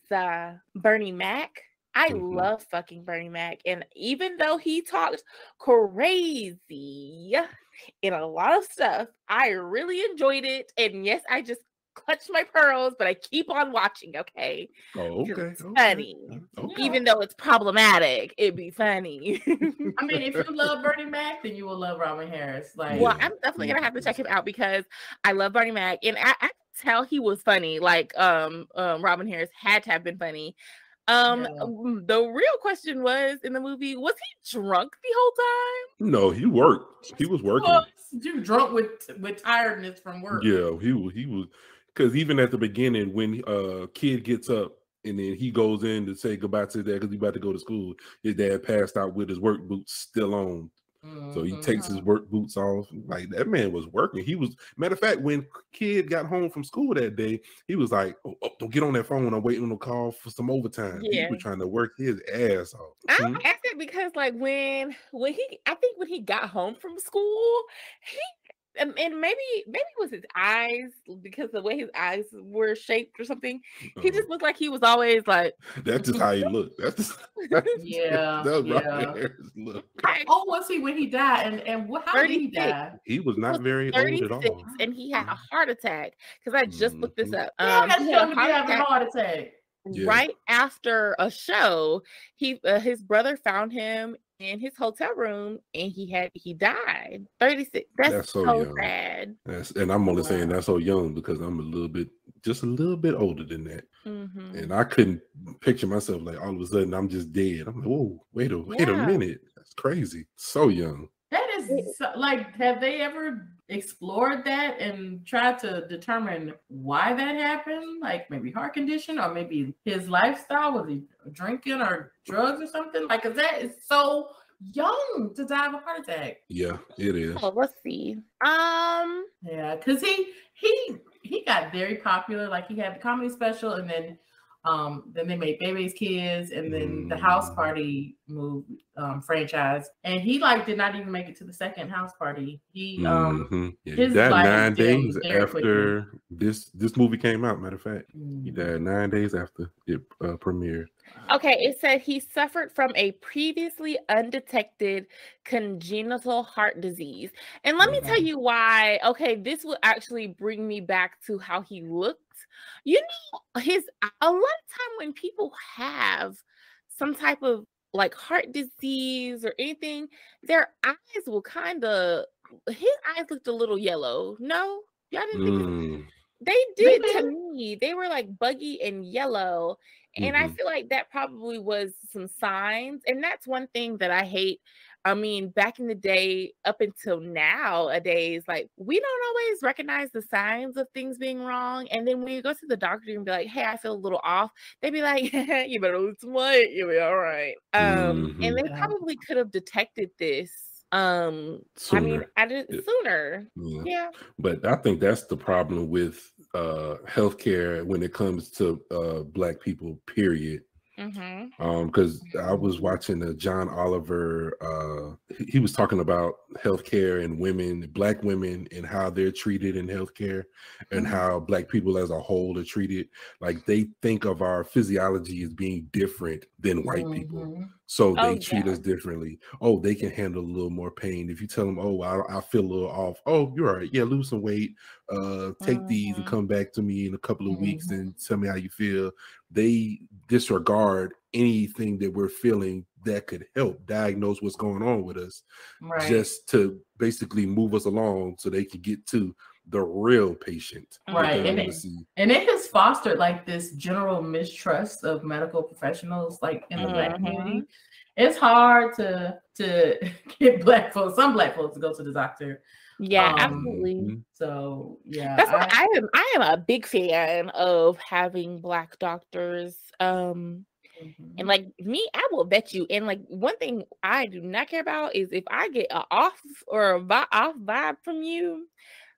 Bernie Mac, I love fucking Bernie Mac, and even though he talks crazy in a lot of stuff, I really enjoyed it. And yes, I just clutch my pearls, but I keep on watching. Okay. Oh, okay. It's funny. Okay. Even though it's problematic, it'd be funny. I mean, if you love Bernie Mac, then you will love Robin Harris. Like, well, I'm definitely gonna have to check him out, because I love Bernie Mac, and I could tell he was funny. Like, Robin Harris had to have been funny. The real question was, in the movie, was he drunk the whole time? No, he worked. He was working. You drunk with tiredness from work. Yeah, he was. Because even at the beginning, when kid gets up and then he goes in to say goodbye to his dad because he's about to go to school, his dad passed out with his work boots still on. So he takes his work boots off. Like, that man was working. He was, matter of fact, when kid got home from school that day, he was like, "Oh, don't get on that phone. I'm waiting on a call for some overtime." Yeah. He was trying to work his ass off. I'm asking because, like, when he got home from school, and maybe it was his eyes, because the way his eyes were shaped or something. He just looked like he was always like. That's just how he looked. That's look. How old was he when he died? And how did he die? He was not very old at all. And he had a heart attack. Because I just looked this up. He had a heart attack. Right after a show, his brother found him in his hotel room, and he died. 36. That's so young. Sad. And I'm only saying that's so young because I'm just a little bit older than that. And I couldn't picture myself like all of a sudden I'm just dead. I'm like, whoa, wait a minute. That's crazy. So young. That is like, have they ever explored that and tried to determine why that happened? Like, maybe heart condition, or maybe his lifestyle, was he drinking or drugs or something? Like, cause that is so young to die of a heart attack. Yeah, it is. Oh, let's see. Yeah, because he got very popular. Like, he had the comedy special, and then they made Bebe's Kids, and then the House Party franchise, and he did not even make it to the second House Party. He he died 9 days after this movie came out. Matter of fact, he died 9 days after it premiered. Okay, it said he suffered from a previously undetected congenital heart disease. And let me tell you why. Okay, this will actually bring me back to how he looked. You know, a lot of time when people have some type of like heart disease or anything, their eyes will his eyes looked a little yellow. No, y'all didn't think they did to me. They were like buggy and yellow. And I feel like that probably was some signs. And that's one thing that I hate I mean, back in the day, up until nowadays, like we don't always recognize the signs of things being wrong. And then when you go to the doctor and be like, hey, I feel a little off, they'd be like, you better lose some weight, you'll be all right. And they probably could have detected this sooner. I mean, I did sooner. Yeah. But I think that's the problem with healthcare when it comes to Black people, period. Because I was watching a John Oliver, he was talking about healthcare and women, Black women, and how they're treated in healthcare, and how Black people as a whole are treated. Like they think of our physiology as being different than white people. So they treat us differently. Oh, they can handle a little more pain. If you tell them, oh, I feel a little off. Oh, you're all right. Yeah, lose some weight. Take these and come back to me in a couple of weeks and tell me how you feel. They disregard anything that we're feeling that could help diagnose what's going on with us, just to basically move us along so they can get to the real patient. Right. And it has fostered like this general mistrust of medical professionals, like in the Black community. It's hard to get some Black folks to go to the doctor. Yeah, absolutely. So yeah, that's why I am a big fan of having Black doctors. And like me, I will bet you. And like one thing I do not care about is if I get an off vibe from you,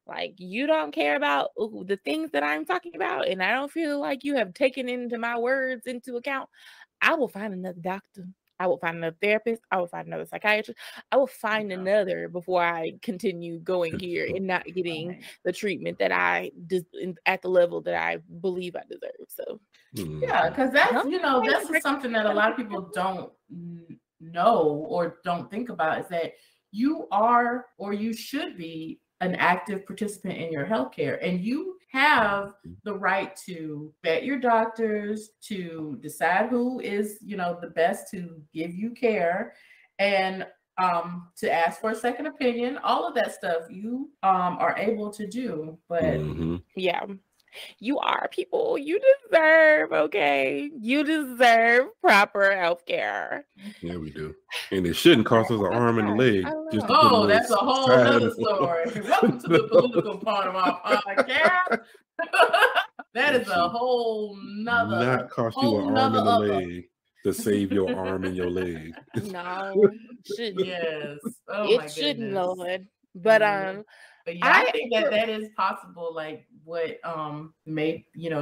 like you don't care about the things that I'm talking about, and I don't feel like you have taken into my words into account, I will find another doctor. I will find another therapist. I will find another psychiatrist. I will find another before I continue going here and not getting the treatment that I at the level that I believe I deserve. So yeah, because that's that's something that a lot of people don't know or don't think about, is that you are, or you should be, an active participant in your healthcare, and you have the right to vet your doctors, to decide who is, the best to give you care, and to ask for a second opinion. All of that stuff you are able to do. But yeah, you are people. You deserve, you deserve proper health care. Yeah, we do. And it shouldn't cost us an arm and a leg. That's a whole other story. Welcome to the political part of our podcast. That is a whole nother. Not cost you an arm and a leg to save your arm and your leg. No, it shouldn't. Yes. Oh, it shouldn't, Lord. But yeah, I think that is possible. Like what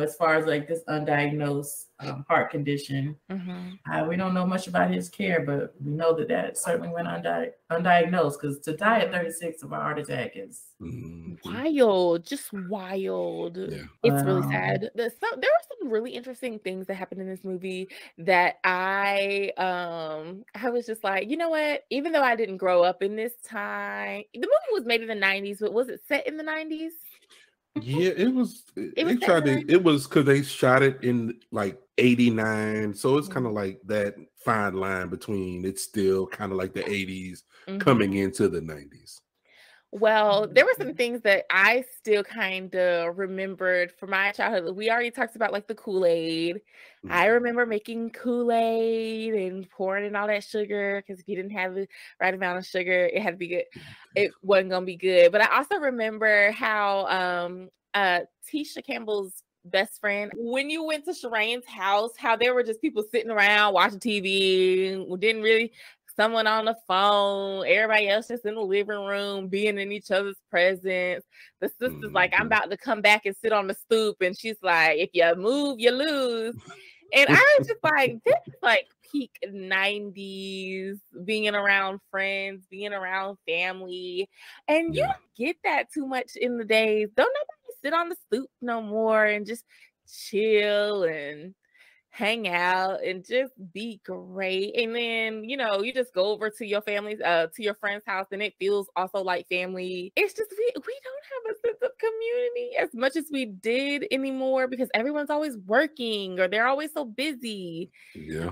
as far as like this undiagnosed heart condition, we don't know much about his care, but we know that certainly went undiagnosed, because to die at 36 of a heart attack is wild, just wild. Yeah. It's really sad. There were some really interesting things that happened in this movie that I was just like, you know what? Even though I didn't grow up in this time, the movie was made in the 90s, but was it set in the 90s? Yeah, it was. It was because they shot it in like 89, so it's kind of like that fine line between it's still kind of like the 80s coming into the 90s. Well, there were some things that I still kind of remembered from my childhood. We already talked about like the Kool-Aid. I remember making Kool-Aid and pouring in all that sugar, because if you didn't have the right amount of sugar, it had to be good. It wasn't going to be good. But I also remember how Tisha Campbell's best friend, when you went to Shireen's house, how there were just people sitting around watching TV, didn't really... someone on the phone, everybody else just in the living room, being in each other's presence. The sister's like, I'm about to come back and sit on the stoop. And she's like, if you move, you lose. And I was just like, this is like peak 90s, being around friends, being around family. And you don't get that too much in the days. Don't nobody sit on the stoop no more and just chill and hang out and just be great. And then you just go over to your family's to your friend's house, and it feels also like family. It's just we don't have a sense of community as much as we did anymore, because everyone's always working or they're always so busy.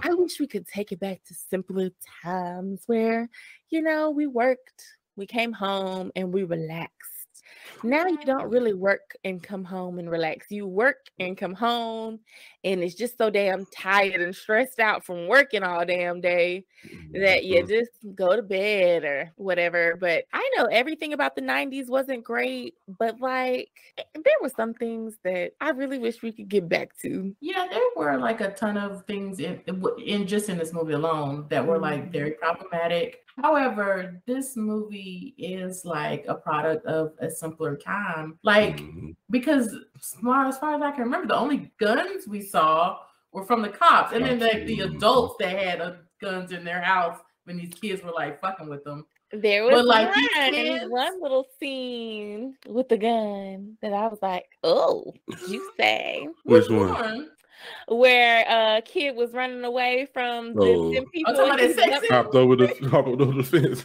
I wish we could take it back to simpler times where we worked, we came home, and we relaxed. Now you don't really work and come home and relax. You work and come home and it's just so damn tired and stressed out from working all damn day that you just go to bed or whatever. But I know everything about the 90s wasn't great, but like there were some things that I really wish we could get back to. Yeah, there were like a ton of things in just in this movie alone that were like very problematic. However, this movie is like a product of a simpler time. Like, because as far as I can remember, the only guns we saw were from the cops. And then like the adults that had guns in their house when these kids were like fucking with them. There was like one little scene with the gun that I was like, oh, you say. Which one? Where a kid was running away from them people. Hopped over the fence.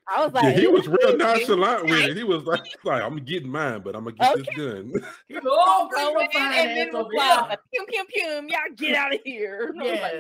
I was like, he was real nonchalant with it. He was like, I'm getting mine, but I'm gonna get this gun. And then was like, pew, pew, pew, y'all get out of here. Yeah.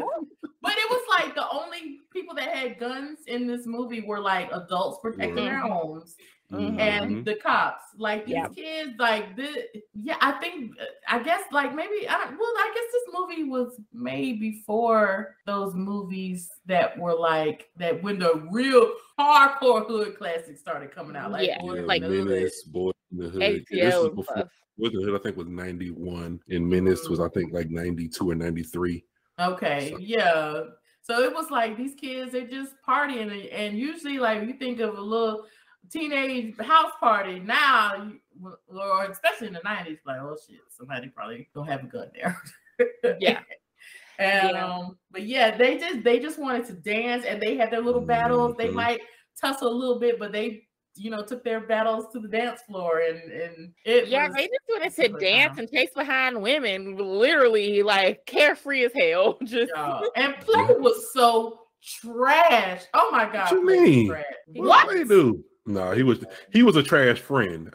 But it was like the only people that had guns in this movie were like adults protecting their homes. And the cops, like these kids, like I guess like maybe I guess this movie was made before those movies that were like that when the real hardcore hood classics started coming out, like Boy in the Hood. This was before Boy in the Hood. I think was 91, and Menace was I think like 92 or 93. Okay, so it was like these kids, they just partying, and usually like you think of a little teenage house party now, or especially in the 90s, like, oh shit, somebody probably gonna have a gun there. But they just wanted to dance, and they had their little battles. They might tussle a little bit, but they took their battles to the dance floor, and they just wanted to dance and chase behind women, literally like carefree as hell. And Play was so trash. Oh my god, what you mean? What they do? No, he was a trash friend.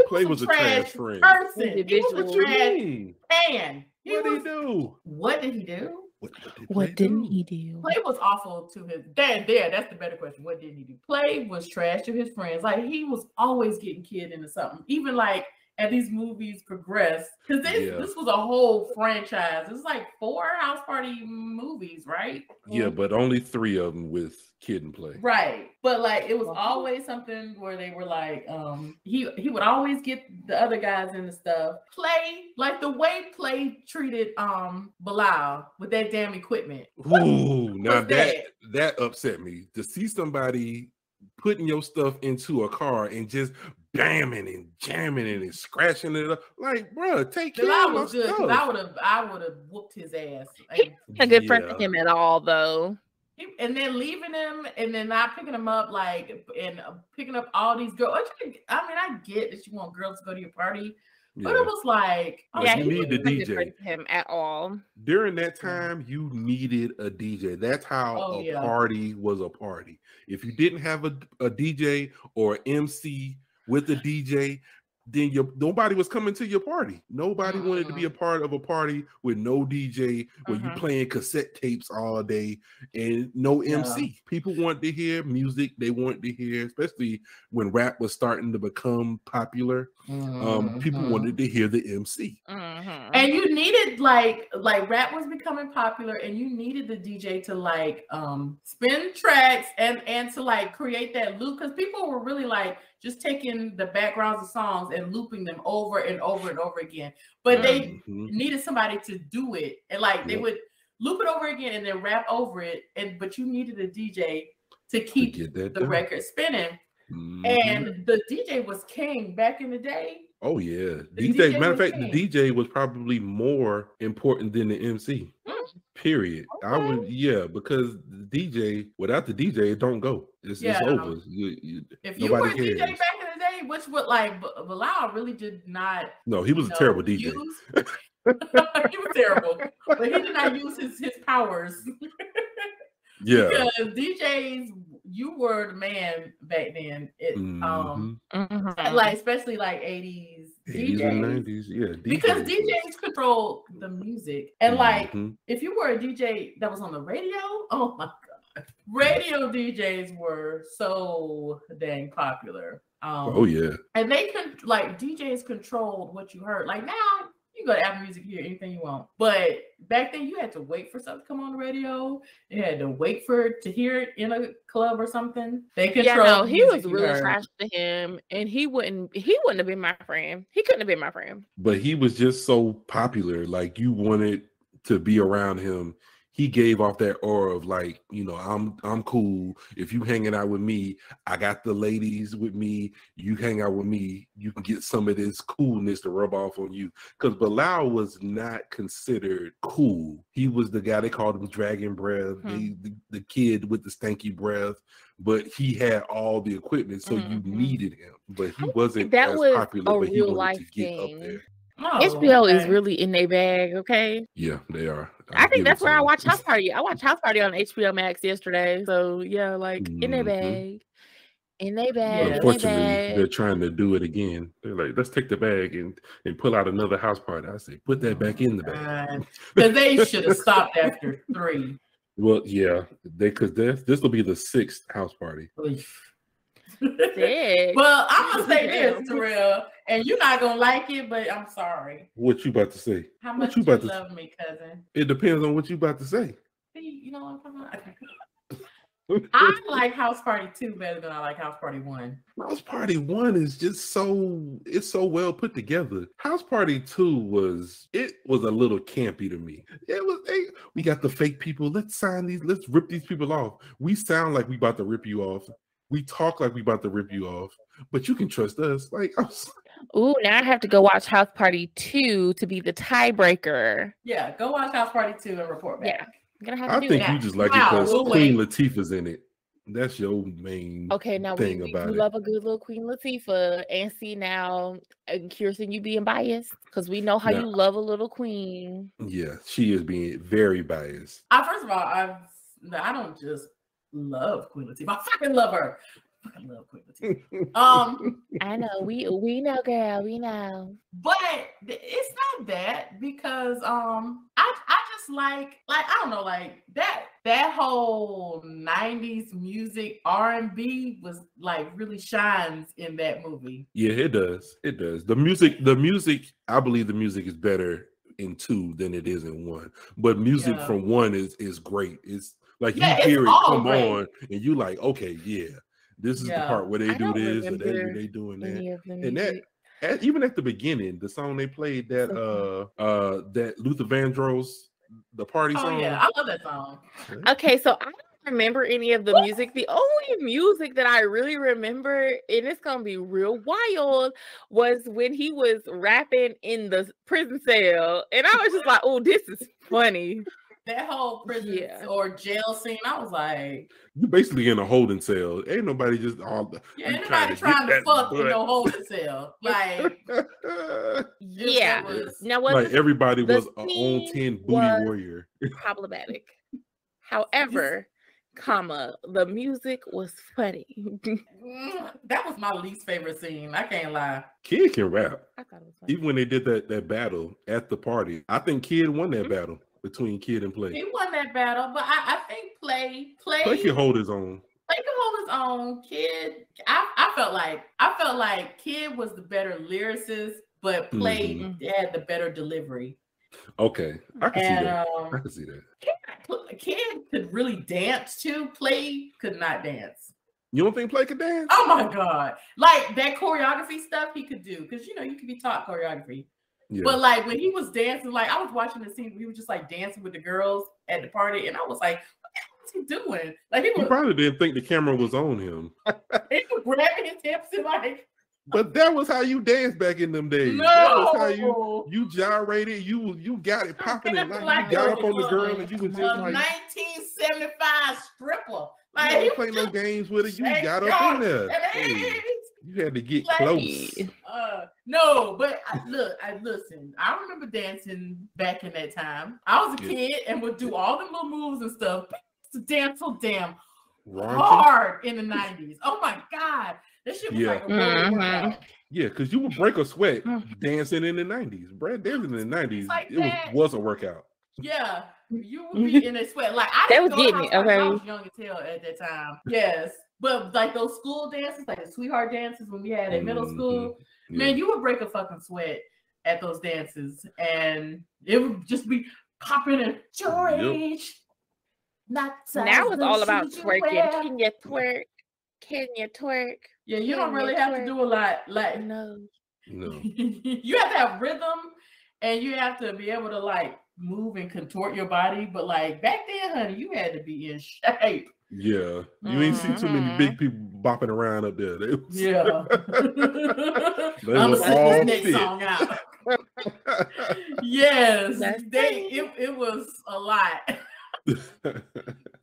Play was a trash friend. Person. He was a trash fan. What did he do? What did he do? What didn't he do? Play was awful to his dad. That's the better question. What did he do? Play was trash to his friends. Like he was always getting kid into something. Even like as these movies progressed, because this was a whole franchise. It was like 4 house party movies, right? Yeah, but only 3 of them with kid and Play. Right. But like it was always something where they were like, he would always get the other guys in the stuff. Play, like the way Play treated Bilal with that damn equipment. Ooh, now that upset me. To see somebody putting your stuff into a car and just bamming and jamming it and scratching it up, like, bro, take care of my stuff. I would have whooped his ass. He's a good friend to him at all, though. And then leaving him and then not picking him up, like, and picking up all these girls. I mean, I get that you want girls to go to your party, but it was like, you need the DJ. Him at all during that time. You needed a DJ. That's how a party was a party. If you didn't have a DJ or MC with a DJ, then nobody was coming to your party. Nobody wanted to be a part of a party with no DJ, where you playing cassette tapes all day and no MC. People wanted to hear music. They wanted to hear, especially when rap was starting to become popular. People wanted to hear the MC. And you needed like rap was becoming popular, and you needed the DJ to like spin tracks and to like create that loop, because people were really like just taking the backgrounds of songs and looping them over and over and over again. But they needed somebody to do it. And like they would loop it over again and then rap over it. But you needed a DJ to keep the record spinning. And the DJ was king back in the day. Oh yeah. DJ, matter of fact, the DJ was probably more important than the MC. Period. Okay. I would, because the DJ, without the DJ, it don't go. It's over. If you were a DJ back in the day, which would like Bilal really did not. No, he was a terrible DJ. He was terrible, but he did not use his powers. Because DJs, you were the man back then. Like especially like 80s DJs and 90s, DJs. Because DJs control the music, and like if you were a DJ that was on the radio, oh my god, radio DJs were so dang popular. Oh yeah. And they like DJs controlled what you heard. Like now you go to Apple Music, hear anything you want. But back then you had to wait for something to come on the radio. You had to wait for it to hear it in a club or something. They controlled. Yeah, no, he was really trash to him, and he wouldn't have been my friend. He couldn't have been my friend. But he was just so popular. Like you wanted to be around him. He gave off that aura of like, you know, I'm cool. If you hanging out with me, I got the ladies with me. You hang out with me, you can get some of this coolness to rub off on you. Because Bilal was not considered cool. He was the guy, they called him Dragon Breath, the kid with the stanky breath. But he had all the equipment, so you needed him. But he wasn't as popular, but he wanted to get up there. HBO is really in their bag, okay? Yeah, they are. I think that's where I watch House Party. I watched House Party on HBO Max yesterday. So yeah, like in their bag. In their bag. But unfortunately, they're trying to do it again. They're like, let's take the bag and pull out another House Party. I say, put that back in the bag. Because they should have stopped after 3. Well, yeah, because this will be the 6th House Party. Well, I'm gonna say this, Terrell, and you're not gonna like it, but I'm sorry. What you about to say? How much you love me, cousin? It depends on what you about to say. You know what I'm talking about? I like House Party 2 better than I like House Party 1. House Party 1 is just it's so well put together. House Party 2 was a little campy to me. It was we got the fake people. Let's sign these. Let's rip these people off. We sound like we about to rip you off. We talk like we about to rip you off, but you can trust us. Like, ooh, now I have to go watch House Party 2 to be the tiebreaker. Yeah, go watch House Party 2 and report back. Yeah, I'm gonna have to do that. I think you just like it because Queen Latifah's in it. That's your main thing about it. We love a good little Queen Latifah. And see now, Kirsten, you being biased because we know how you love a little queen. Yeah, she is being very biased. First of all, I don't just love Queen Latifah. I fucking love her. I fucking love Queen Latifah. I know we know, girl, we know. But it's not that because I just like I don't know, like that whole 90s music R&B was like really shines in that movie. Yeah, it does. It does. The music, I believe the music is better in 2 than it is in 1. But music from 1 is great. It's like you hear it come on, and you like, okay, this is the part where they do this, or they doing that, and that even at the beginning, the song they played that Luther Vandross, the party song. Oh yeah, I love that song. Okay, so I don't remember any of the music. The only music that I really remember, and it's gonna be real wild, was when he was rapping in the prison cell, and I was just like, oh, this is funny. That whole prison or jail scene, I was like, you're basically in a holding cell. Ain't nobody just ain't nobody trying to fuck in no holding cell. Like, now like everybody was an on 10 booty warrior. Problematic. However, the music was funny. That was my least favorite scene. I can't lie. Kid can rap. I thought it was funny. Even when they did that battle at the party, I think Kid won that battle between Kid and Play. He won that battle, but I think Play can hold his own. Play can hold his own. Kid, I felt like Kid was the better lyricist, but Play had the better delivery. Okay, I can see that. I can see that. Kid could really dance too. Play could not dance. You don't think Play could dance? Oh my god! Like that choreography stuff he could do, because you could be taught choreography. Yeah. But like when he was dancing, like I was watching the scene, he was just like dancing with the girls at the party, and I was like, "What is he doing?" Like he probably didn't think the camera was on him. He was grabbing his hips and like. But that was how you danced back in them days. No, that was how you gyrated. You got it popping, and like you got up on the girl, and you was just like 1975 stripper. Like you don't play no games with it. You got up in there. Hey, you had to get close. No, but listen. I remember dancing back in that time. I was a kid and would do all the little moves and stuff. To dance so damn hard in the 90s. Oh my god. That shit was like a workout. Yeah, because you would break a sweat dancing in the 90s. Brad dancing in the 90s, like it was a workout. Yeah, you would be in a sweat. Like I didn't was getting it. Okay, I was young as hell at that time. Yes, But like those school dances, like the sweetheart dances when we had in middle school, man, you would break a fucking sweat at those dances, and it would just be popping and George. Not now it's all about twerking. Can you twerk? Can you twerk? Yeah, you don't really have to do a lot. Like no. You have to have rhythm, and you have to be able to like move and contort your body. But like back then, honey, you had to be in shape. Yeah, you ain't see too many big people bopping around up there. They was, yeah, they I'm gonna all this next fit. Song out. Yes, it was a lot.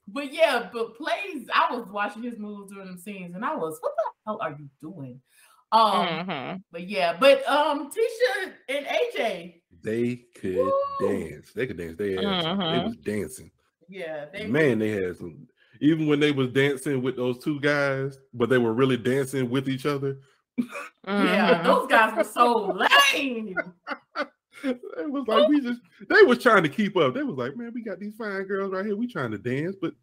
But yeah, but plays. I was watching his moves during them scenes, and I was, what the hell are you doing? But yeah, but Tisha and AJ, they could dance. They could dance. They was dancing. Yeah, they had some. Even when they was dancing with those two guys, but they were really dancing with each other. Yeah, those guys were so lame. It was like they was trying to keep up. They was like, man, we got these fine girls right here. We trying to dance, but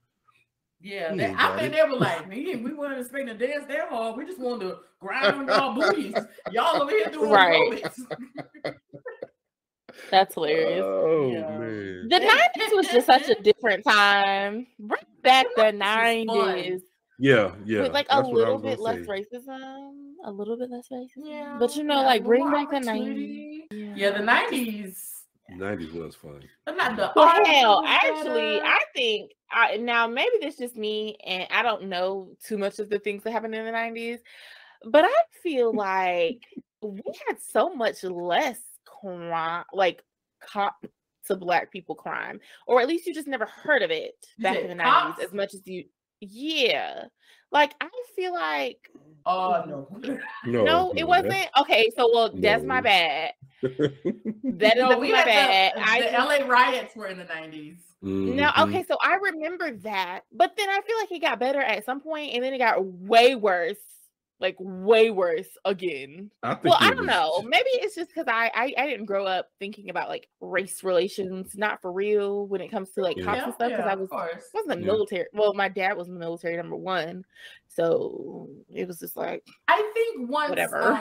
yeah, I think they were like, man, we weren't expecting to dance that hard. We just wanted to grind on y'all booties. Y'all over here doing aerobics. That's hilarious. Oh man, the 90s was just such a different time. Bring back the 90s. Yeah. With like a little bit less racism. A little bit less racism. Yeah. But like bring back the 90s. Yeah, the 90s. 90s was fun. But not the hell, actually, I think now maybe this is just me, and I don't know too much of the things that happened in the 90s, but I feel like we had so much less crime, like cop to Black people crime, or at least you just never heard of it back in the 90s as much as you. Yeah, like I feel like. Oh no, it wasn't. Okay, so that's my bad. That is my bad. The LA riots were in the 90s. No, okay, so I remember that, but then I feel like it got better at some point, and then it got way worse, like way worse again. I don't know. Maybe it's just because I didn't grow up thinking about like race relations, not for real, when it comes to like cops and stuff. Because I wasn't military. Well, my dad was military number one, so it was just like I think once whatever.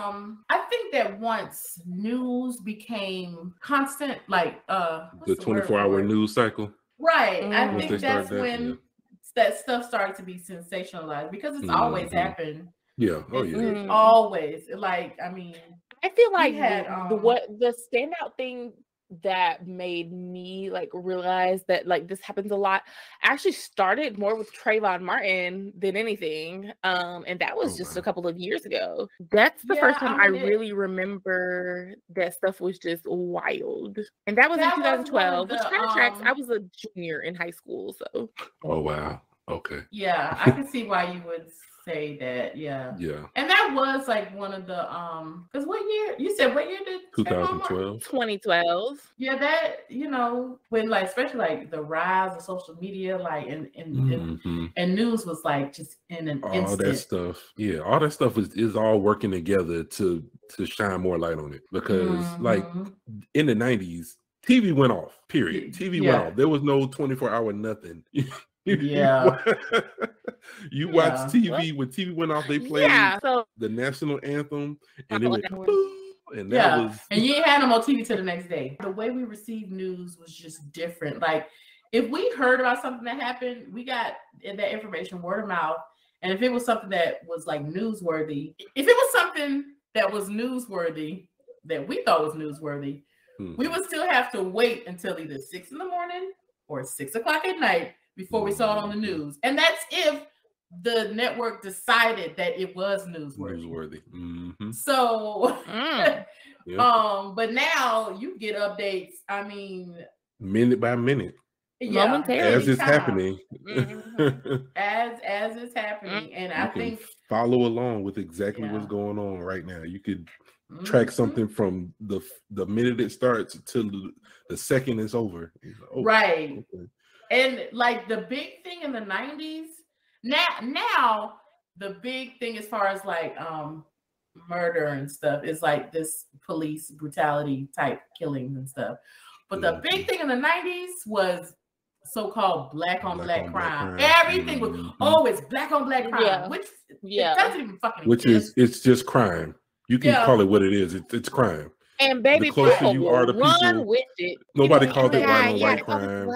I think that once news became constant, like the 24-hour news cycle. Right. I think that's when that stuff started to be sensationalized because it's always happened. Yeah. Oh yeah. It's always like, I mean, I feel like the standout thing that made me like realize that like this happens a lot actually started more with Trayvon Martin than anything. And that was just a couple of years ago. That's the first time I really remember that stuff was just wild. And that was in 2012, which kind of tracks. I was a junior in high school, so. Oh wow. Okay. Yeah, I can see why you would say that. Yeah. And that was like one of the because what year you said, what year did 2012. Yeah, that, you know, when like especially like the rise of social media, like and news was like just in an instant. All that stuff, all that stuff is all working together to shine more light on it, because like in the 90s TV went off, period. TV went off. There was no 24-hour nothing. You watch TV when TV went off, they played the national anthem, and it went and that was, and you ain't had no more TV till the next day. The way we received news was just different. Like if we heard about something that happened, we got that information word of mouth. And if it was something that was like newsworthy, if it was something that was newsworthy that we thought was newsworthy, we would still have to wait until either 6 a.m. or 6 o'clock at night before we saw it on the news. And that's if the network decided that it was newsworthy. So but now you get updates, I mean, minute by minute, momentarily, as it's happening. As it's happening. And I think follow along with exactly what's going on right now. You could track something from the minute it starts till the second it's over. Right. Okay. And like the big thing in the 90s, now the big thing as far as like murder and stuff is like this police brutality type killings and stuff. But the big thing in the 90s was so-called black on black crime. Everything was always black on black crime, which it doesn't even fucking exist. It's just crime. You can call it what it is. It's crime. And baby, the closer you are to run people, with it. Nobody calls it white on white crime.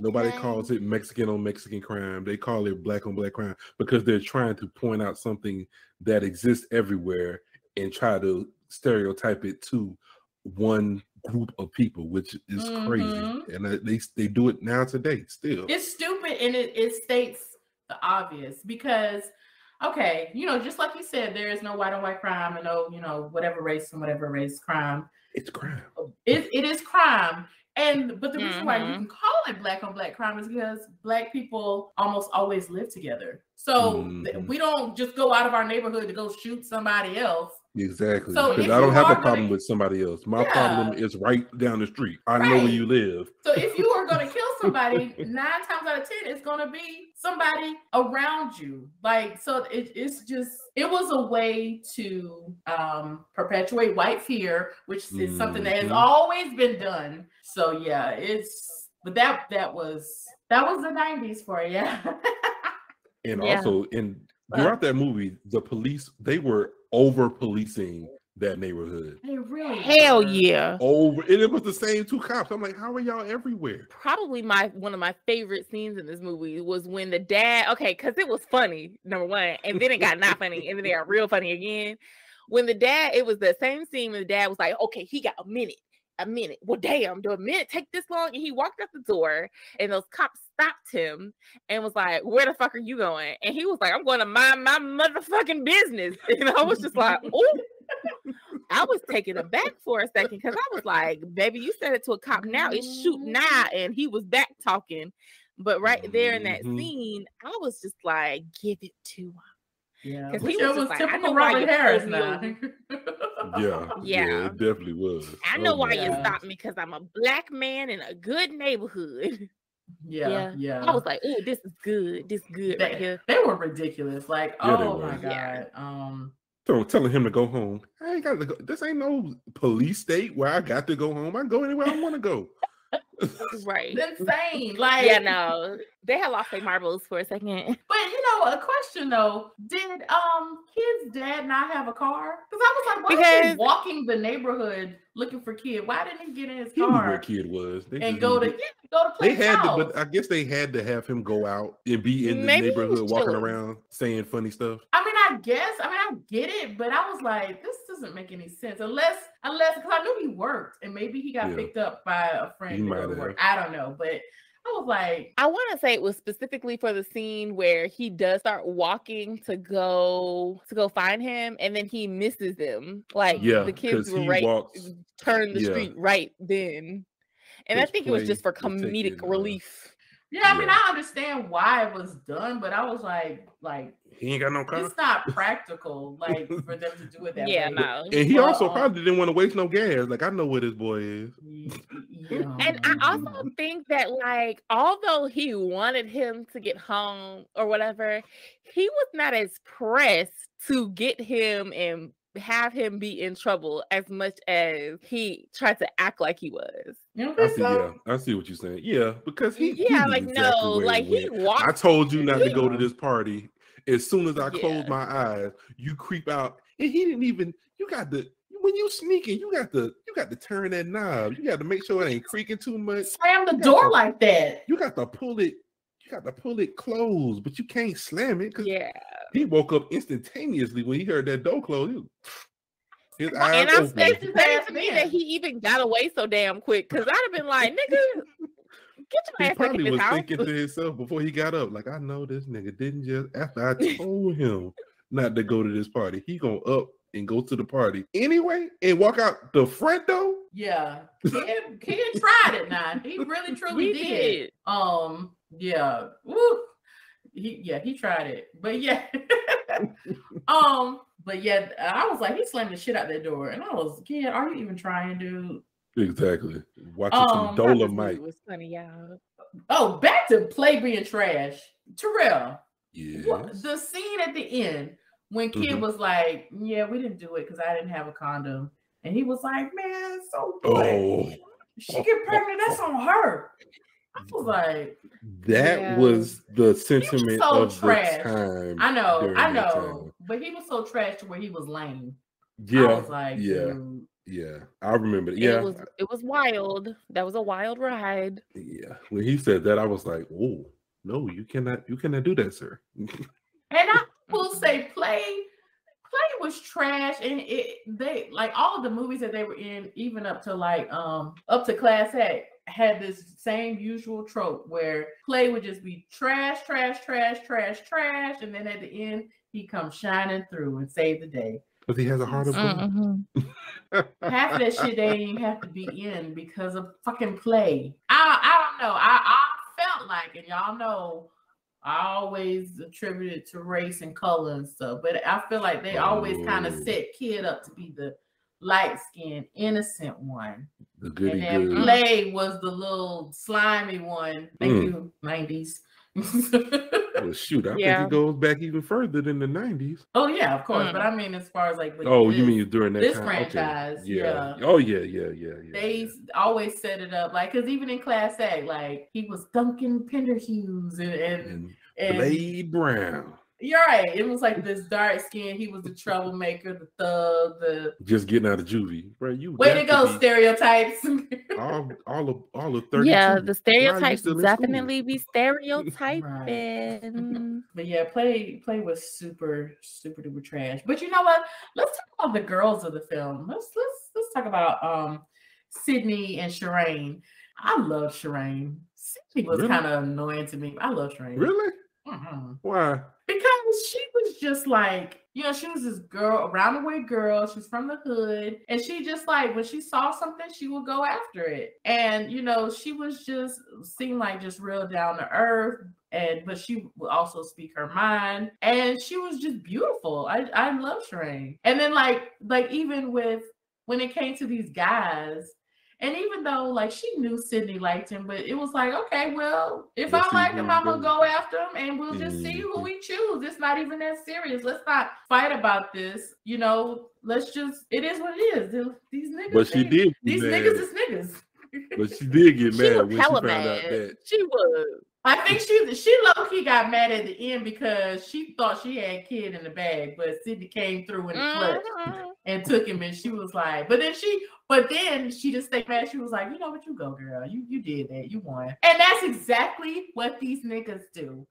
Nobody calls it Mexican on Mexican crime. They call it black on black crime because they're trying to point out something that exists everywhere and try to stereotype it to one group of people, which is crazy. And they do it now today still. It's stupid, and it states the obvious because okay, just like you said, there is no white on white crime and no, whatever race and whatever race crime. It's crime. It is crime. But the reason why you can call it black on black crime is because black people almost always live together. So we don't just go out of our neighborhood to go shoot somebody else. Exactly. So because I don't have a problem with somebody else. My problem is right down the street. I know where you live. So if you are going to kill somebody, 9 times out of 10, it's going to be somebody around you. So it was a way to perpetuate white fear, which is something that has always been done. So yeah, but that was the 90s for you. And also throughout that movie, the police, they were over policing that neighborhood. They really hell yeah. And it was the same 2 cops. I'm like, how are y'all everywhere? Probably one of my favorite scenes in this movie was when the dad, because it was funny, number one, and then it got not funny, and then it got real funny again. When the dad, it was the same scene when the dad was like, okay, he got a minute. Well, damn, do a minute take this long? And he walked out the door and those cops stopped him and was like, where the fuck are you going? And he was like, I'm going to mind my motherfucking business. And I was just like, ooh. I was taken aback for a second because I was like, baby, you said it to a cop now. It's shoot now. And he was back talking. But right there in that scene, I was just like, give it to him. Yeah, because he was like, typical Robert Harris now. Yeah, it definitely was. I know why you stopped me, because I'm a black man in a good neighborhood. Yeah. I was like, oh, this is good. This is good right here. They were ridiculous. Like, oh my god. So telling him to go home. I ain't got to go. This ain't no police state where I got to go home. I can go anywhere I want to go. Right. It's insane. Like, yeah, no, they had lost their marbles for a second. But a question though, did kid's dad not have a car? Because I was like, why is he walking the neighborhood looking for kid? Why didn't he get in his car? He knew where kid was. And go to play. They had to, but I guess they had to have him go out and be in the neighborhood walking around saying funny stuff. I get it, but I was like, this doesn't make any sense unless because I knew he worked and maybe he got picked up by a friend to go to work. I don't know, but I was like, I want to say it was specifically for the scene where he does start walking to go find him, and then he misses them. Like the kids were turn the street right then, and I think it was just for comedic relief. Yeah, I mean, I understand why it was done, but I was like he ain't got no car. It's not practical, like for them to do it that way. Yeah, no. And he also probably didn't want to waste no gas. Like, I know where this boy is. Yeah. And I also think that, like, although he wanted him to get home or whatever, he was not as pressed to get him and have him be in trouble as much as he tried to act like he was. I see what you're saying. Yeah, because he he walked. I told you not to go to this party. As soon as I close my eyes, you creep out, and he didn't even. When you sneaking, you got to turn that knob. You got to make sure it ain't creaking too much. Slam the door like that. You got to pull it. You got to pull it closed, but you can't slam it because he woke up instantaneously when he heard that door close. His eyes and I'm saying to me that he even got away so damn quick, because I'd have been like, nigga, get your ass back in this house. He probably was thinking to himself before he got up, like, I know this nigga didn't just, after I told him not to go to this party, he gonna up and go to the party anyway and walk out the front door. Yeah, kid tried it now. He really truly did. Yeah. Woo. He tried it. But yeah. But yeah, I was like, he slammed the shit out that door. And I was, kid, are you even trying, dude? Exactly. Watching some Dolomite. Was funny, y'all. Oh, back to play being trash. Terrell. Yeah. The scene at the end when kid was like, yeah, we didn't do it because I didn't have a condom. And he was like, man, so what? She get pregnant, that's on her. I was like, that was the sentiment of trash. the time. I know, but he was so trash to where he was lame. Yeah, I was like, dude. Yeah, I remember. Yeah, it was wild. That was a wild ride. Yeah, when he said that, I was like, "Oh no, you cannot do that, sir." And I will say, Play was trash, and they like all of the movies that they were in, even up to Class Act, had this same usual trope where Play would just be trash, and then at the end he comes shining through and save the day. But he has a heart of gold. Half of that shit they didn't even have to be in because of fucking Play. I don't know. I felt like, and y'all know, I always attribute it to race and color and stuff, but I feel like they always kind of set Kid up to be the light-skinned, innocent one. The goody and then Play was the little slimy one. Thank you, 90s. Well, shoot, I think it goes back even further than the 90s. Oh yeah, of course. But I mean, as far as like, you mean during that this time? franchise? Okay. Yeah. Oh yeah. They always set it up like, because even in Class A, like he was Duncan Penderhughes and Blade Brown. You're right. It was like this dark skin. He was the troublemaker, the thug, just getting out of juvie, bro. You way to go, stereotypes. all of 30. Yeah, the stereotypes definitely be stereotyping. Right. But yeah, play was super duper trash. But you know what? Let's talk about the girls of the film. Let's talk about Sydney and Shireen. I love Shireen. Sydney was kind of annoying to me. I love Shireen. Really? Mm-hmm. Why? Because she was just like, she was this girl, around the way girl. She's from the hood. And she just like, when she saw something, she would go after it. And, she was just, seemed like just real down to earth. But she would also speak her mind. And she was just beautiful. I love Shireen. And then like even when it came to these guys, and even though like she knew Sydney liked him, but it was like, okay, well, if I like him, I'm gonna go after him and we'll just see who we choose. It's not even that serious. Let's not fight about this. Let's just, it is what it is. These niggas. But she did. These niggas is niggas. But she did get mad when she found out that. She was. I think she low-key got mad at the end because she thought she had Kid in the bag, but Sydney came through in the clutch and took him, and she was like, but then she just stayed mad. She was like, you know what, you go, girl. You did that. You won. And that's exactly what these niggas do.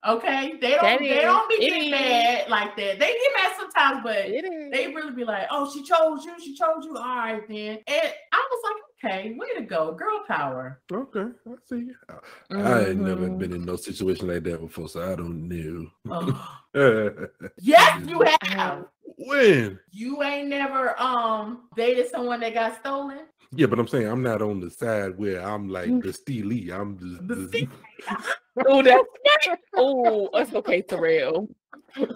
Okay? They don't be getting mad like that. They get mad sometimes, but they really be like, oh, she chose you. All right, then. And I was like, okay, way to go. Girl power. Okay, I see. I ain't never been in no situation like that before, so I don't know. Oh. Yes, you have. When? You ain't never dated someone that got stolen? Yeah, but I'm saying I'm not on the side where I'm like the stealee. I'm just Oh, that's it's okay, Terrell.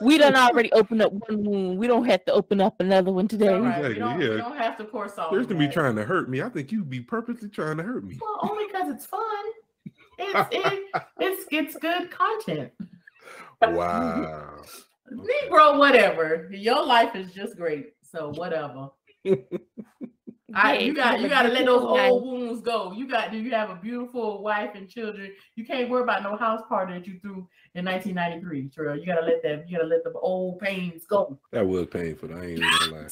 We done already opened up one wound. We don't have to open up another one today. Right. We don't have to pour salt. Kirsten be trying to hurt me. I think you'd be purposely trying to hurt me. Well, only because it's fun. It's good content. Wow. Negro, whatever. Your life is just great. So whatever. You gotta let those old wounds go. You have a beautiful wife and children. You can't worry about no house party that you threw in 1993, Terrell. You gotta let the old pains go. That was painful. I ain't gonna lie.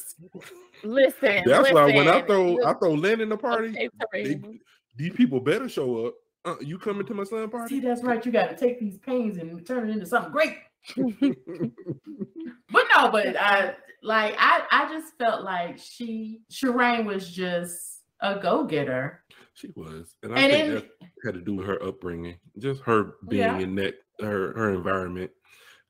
Listen. That's why when I throw Lynn in the party, these people better show up. You coming to my son's party? See, that's right. You got to take these pains and turn it into something great. But I just felt like Shireen was just a go-getter. She was. And I think that had to do with her upbringing, just her being in that her environment.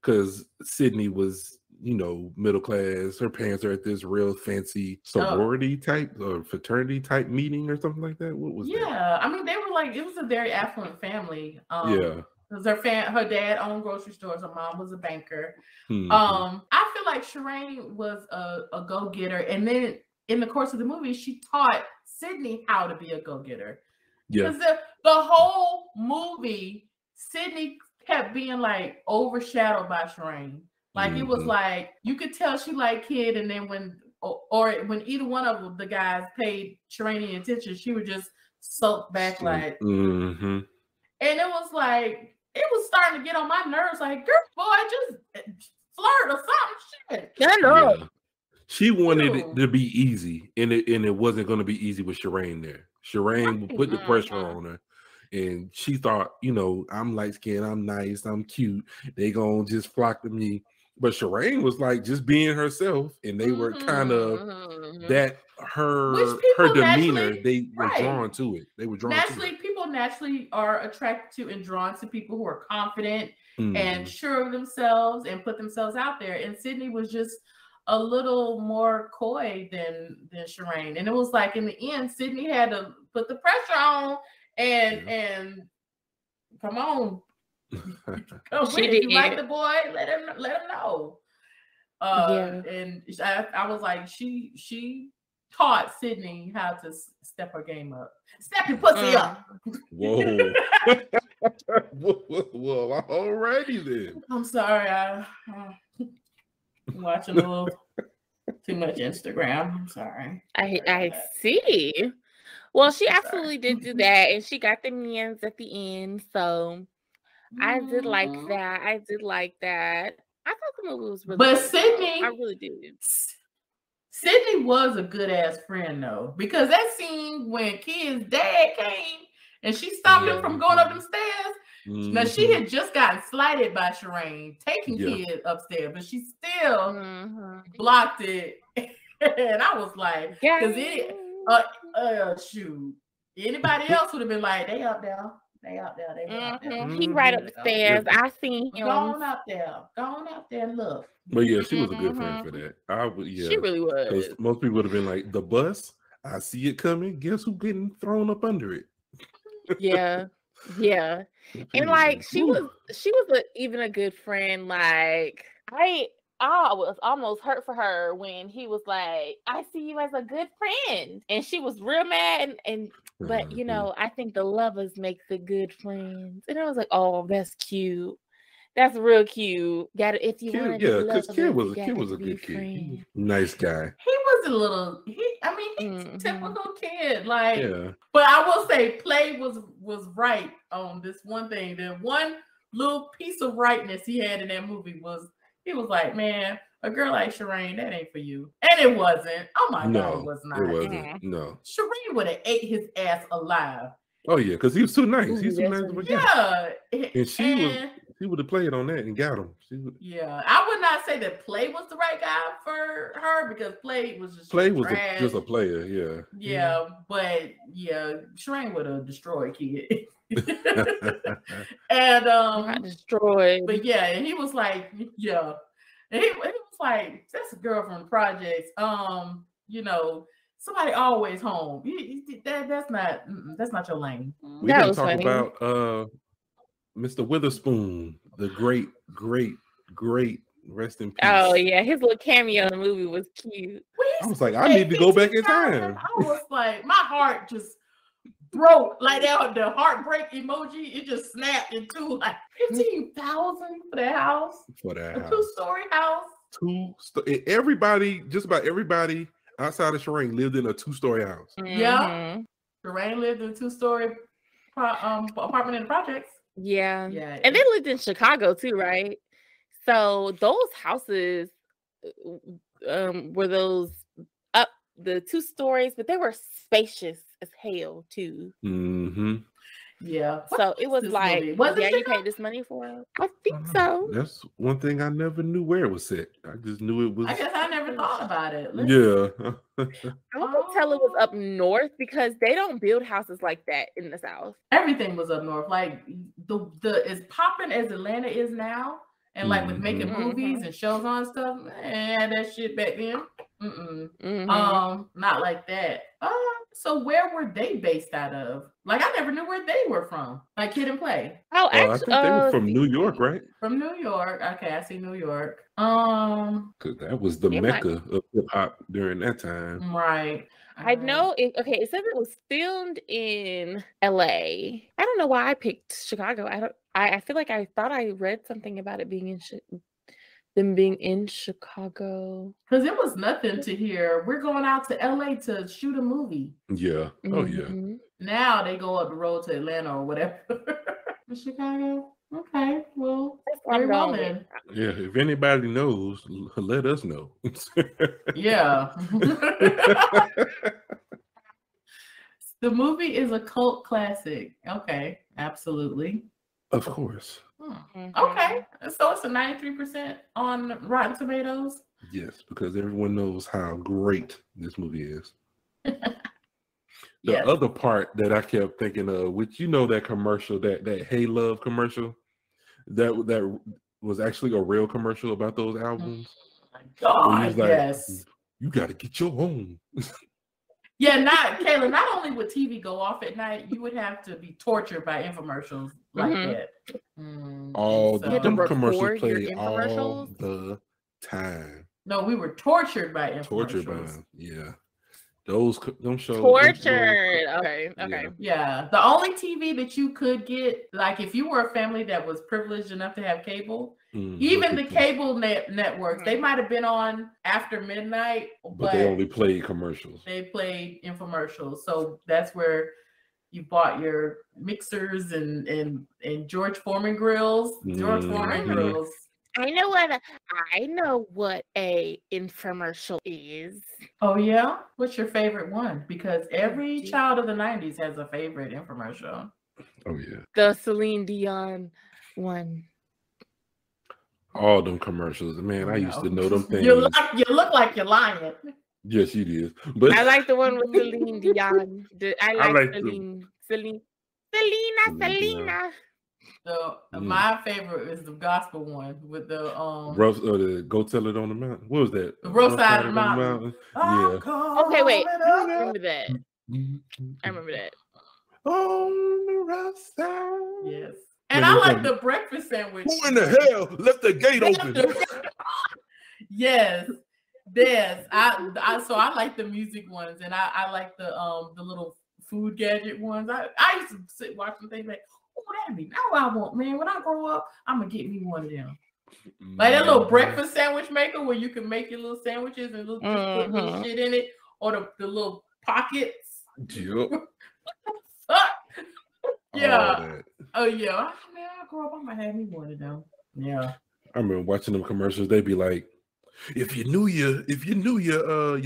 Because Sydney was, middle class. Her parents are at this real fancy sorority type or fraternity type meeting or something like that. What was that? Yeah, I mean, they were like, it was a very affluent family. Because her dad owned grocery stores. Her mom was a banker. Mm-hmm. I feel like Shireen was a go-getter. And then in the course of the movie, she taught Sydney how to be a go-getter. Yeah. Because the whole movie, Sydney kept being like overshadowed by Shireen. Like it was like, you could tell she liked Kid. And then when either one of the guys paid Shireen any attention, she would just sulk back like, And it was like, it was starting to get on my nerves. Like, girl, boy, just flirt or something. Shit. I know. Yeah. She wanted it to be easy, and it wasn't going to be easy with Shireen there. Shireen would put the pressure on her, and she thought, you know, I'm light skinned, I'm nice, I'm cute. They gonna just flock to me. But Shireen was like just being herself, and they were kind of that her demeanor. They were drawn to it. They were drawn naturally. To it. People naturally are attracted to and drawn to people who are confident and sure of themselves and put themselves out there. And Sydney was just a little more coy than Shireen. And it was like in the end, Sydney had to put the pressure on and come on. If you like the boy, let him know. And I was like, she taught Sydney how to step her game up. Step your pussy up. Whoa. Well, alrighty then. I'm sorry. I'm watching a little too much Instagram. I'm sorry. I see. Well, she absolutely did do that, and she got the minions at the end. So I did like that. I thought the movie was really good. Sydney, I really did. Sydney was a good ass friend though, because that scene when Kid's dad came and she stopped him from going up them stairs. Now she had just gotten slighted by Shireen taking Kid upstairs, but she still blocked it. And I was like, because shoot, anybody else would have been like, they up there. They out there. He right up the stairs. I seen him. Go on out there and look. But yeah, she was a good friend for that. She really was. Most people would have been like, the bus, I see it coming. Guess who's getting thrown up under it? Yeah. And like she was even a good friend. Like I was almost hurt for her when he was like, I see you as a good friend. And she was real mad. But you know, I think the lovers make the good friends. And I was like, oh, that's cute. That's real cute. Got it if you want to. Yeah, because Kid was a good kid. He was a nice guy. He was a little. He's a typical kid. Like, but I will say, Play was right on this one thing. The one little piece of rightness he had in that movie was he was like, man, a girl like Shireen, that ain't for you. And it wasn't. Oh my God, it was not. It wasn't. No. Shireen would have ate his ass alive. Oh yeah, because he was too nice. He's too nice of a guy. Yeah. And she would have played on that and got him. Yeah, I would not say that Play was the right guy for her because Play was just just a player. Yeah. Yeah, but Shireen would have destroyed Kid. And not destroyed. But yeah, and he was like, and he was like, that's a girl from the projects. You know, somebody always home. That's not your lane. We didn't talk about Mr. Witherspoon, the great rest in peace. Oh yeah, his little cameo in the movie was cute. I was like, I need to go back in time. I was like, my heart just broke like that. The heartbreak emoji, it just snapped in two. Like 15,000 for that house. A 2-story house. Just about everybody outside of Shireen lived in a 2-story house. Yeah, Shireen lived in a 2-story apartment in the projects. Yeah. And they lived in Chicago too, right? So those houses were those up the 2 stories, but they were spacious as hell too. Yeah. So it was like, you paid this money for it? I think so. That's one thing I never knew where it was set. I just knew it was. I guess I never thought about it. Yeah. I would tell it was up north because they don't build houses like that in the South. Everything was up north. Like the as popping as Atlanta is now, and like with making movies and shows on stuff, man, that shit back then. Not like that. So where were they based out of? Like I never knew where they were from. Like Kid and Play. Oh, actually, I think they were from New York, right? From New York. Okay, I see New York. Because that was the mecca of hip hop during that time. Right. I know. It says it was filmed in LA. I don't know why I picked Chicago. I feel like I thought I read something about it being in them being in Chicago. Because it was nothing to hear. We're going out to LA to shoot a movie. Yeah. Oh yeah. Now they go up the road to Atlanta or whatever. Chicago. Okay, well, That's what I'm very well going then. Yeah, if anybody knows, let us know. Yeah. The movie is a cult classic. Okay, absolutely. Of course. Okay, so it's a 93% on Rotten Tomatoes. Yes, because everyone knows how great this movie is. The Yes. other part that I kept thinking of, which that commercial, that Hey Love commercial, that was actually a real commercial about those albums. God, yes. You got to get your own. Yeah, Kayla, not only would TV go off at night, you would have to be tortured by infomercials like that. All the commercials play all the time. No, we were tortured by infomercials. Tortured by them, yeah. Them shows. Tortured. Okay. Yeah. The only TV that you could get, like if you were a family that was privileged enough to have cable, even the cable networks, they might have been on after midnight, but they only played commercials. They played infomercials. So that's where you bought your mixers and George Foreman grills. George Foreman grills. I know what a infomercial is. Oh yeah? What's your favorite one? Because every child of the 90s has a favorite infomercial. Oh yeah. The Celine Dion one. All them commercials. Man, I used to know them things. You look like you're lying. Yes, you did. But I like the one with Celine Dion. I like Selena. So my favorite is the gospel one with the the Go Tell It on the Mountain. What was that? The Rough Side of the Mountain. Yeah. Okay, wait. I remember that. On the rough side. Yes. And I like the breakfast sandwich. Who in the hell left the gate open? Yes. So I like the music ones, and I like the little food gadget ones. I used to sit watching things like, oh, that'd be now I want, man. When I grow up, I'm gonna get me one of them. Like that little breakfast sandwich maker where you can make your little sandwiches and put little shit in it, or the little pockets. Yep. Yeah. Oh yeah. Man, I grow up, I'm gonna have me one of them. Yeah. I remember watching them commercials. They'd be like, if you knew your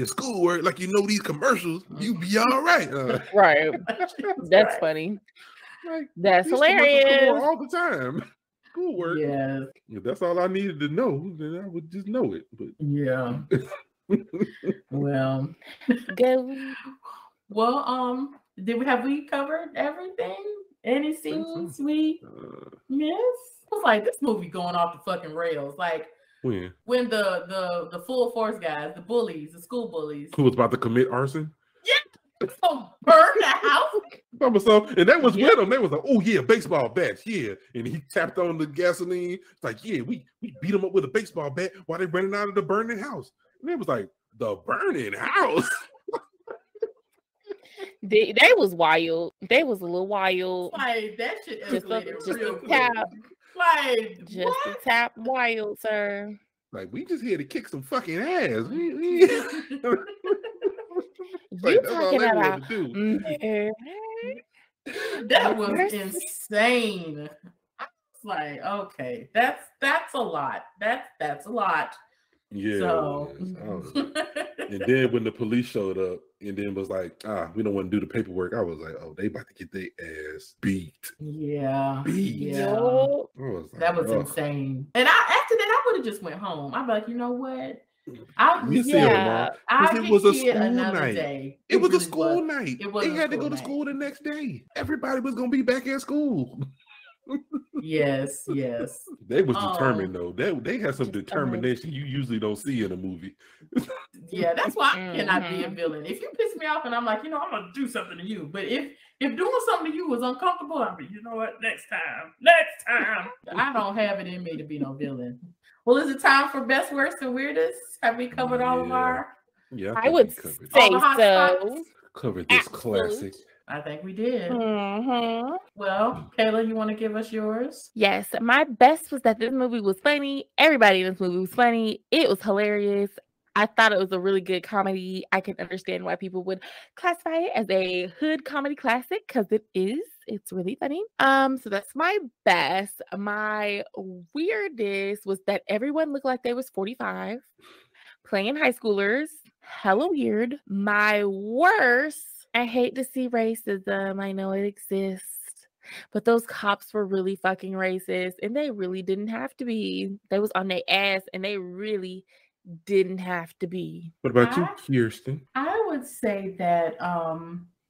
schoolwork, like these commercials, you'd be all right. Right. That's funny. Like, that's hilarious. All the time. Schoolwork. Yes. If that's all I needed to know, then I would just know it. But yeah. Well. Go. Well, have we covered everything? Any scenes we missed? It was like this movie going off the fucking rails. Like when the full force guys, the bullies, the school bullies, who was about to commit arson. Yeah, so burn the house. And that was with him. They was like, oh yeah, baseball bats, yeah. And he tapped on the gasoline. It's like, yeah, we beat him up with a baseball bat while they running out of the burning house. And it was like, the burning house. They was wild. They was a little wild. Like that shit escalated real quick. Like just a tap wild, sir. Like we just here to kick some fucking ass. You talking about that was insane. I was like, okay, that's a lot. That's a lot. Yeah. So. And then when the police showed up and then was like, we don't want to do the paperwork, I was like, oh, they about to get their ass beat. Yeah. Yeah. That was insane. And after that, I would have just went home. I'd be like, you know what? It was a school night. Day. It was a school night. They had to go to school the next day. Everybody was gonna be back at school. Yes. They was determined though. They had some determination you usually don't see in a movie. Yeah, that's why I cannot be a villain. If you piss me off and I'm like, I'm gonna do something to you. But if doing something to you was uncomfortable, I'll be, you know what, next time. I don't have it in me to be no villain. Well, is it time for best, worst, and weirdest? Have we covered all of our? Yeah, I would say so. Covered this classic. I think we did. Well, Kayla, you want to give us yours? Yes, my best was that this movie was funny. Everybody in this movie was funny. It was hilarious. I thought it was a really good comedy. I can understand why people would classify it as a hood comedy classic because it is. It's really funny. So that's my best. My weirdest was that everyone looked like they was 45, playing high schoolers. Hella weird. My worst, I hate to see racism. I know it exists. But those cops were really fucking racist, and they really didn't have to be. They was on their ass, and they really didn't have to be. What about you, Kirsten? I would say that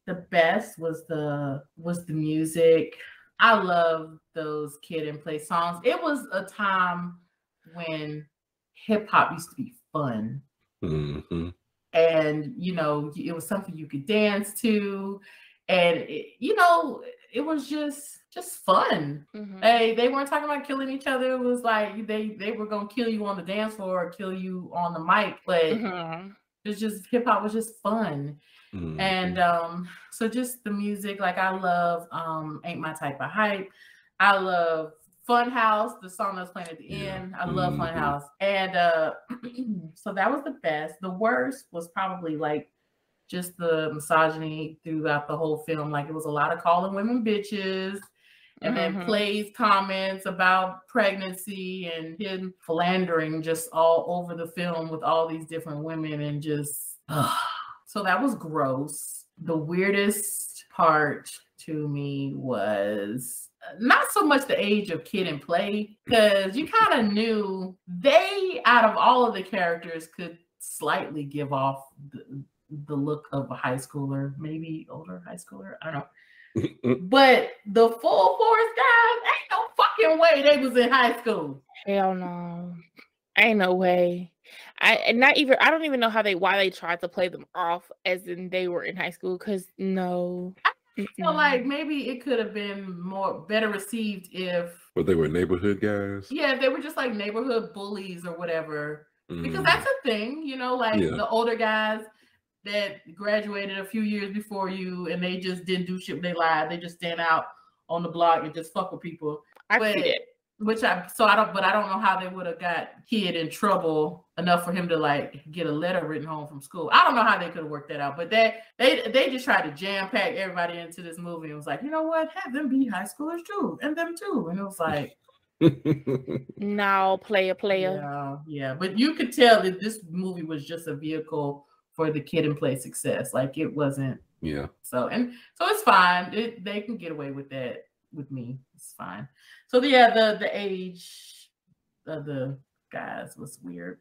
the best was the music. I love those Kid and Play songs. It was a time when hip hop used to be fun. Mm-hmm. And it was something you could dance to, and it was just fun. Mm-hmm. They weren't talking about killing each other. It was like they were gonna kill you on the dance floor or kill you on the mic, but it's just hip hop was just fun. Mm-hmm. And so just the music, like I love Ain't My Type of Hype. I love Funhouse, the song that's playing at the end. I love Funhouse. And so that was the best. The worst was probably like just the misogyny throughout the whole film. Like it was a lot of calling women bitches, and then Clay's comments about pregnancy and him philandering just all over the film with all these different women, and just so that was gross. The weirdest part to me was not so much the age of Kid and Play, because you kind of knew they, out of all of the characters, could slightly give off the look of a high schooler, maybe older high schooler. I don't know. But the full force guys, ain't no fucking way they was in high school. Hell no. Ain't no way. I don't even know why they tried to play them off as in they were in high school, because no. I feel like maybe it could have been better received if they were neighborhood guys. Yeah, if they were just like neighborhood bullies or whatever. Because that's a thing, the older guys that graduated a few years before you, and they just didn't do shit with their lives. They just stand out on the block and just fuck with people. I see it. I don't know how they would have got Kid in trouble enough for him to like get a letter written home from school. I don't know how they could have worked that out, but they just tried to jam pack everybody into this movie. It was like, you know what, have them be high schoolers too, and them too. And it was like, no, player. Yeah. But you could tell that this movie was just a vehicle for the Kid and Play success. Like it wasn't. Yeah. So it's fine. They can get away with that with me. It's fine. So the age of the guys was weird.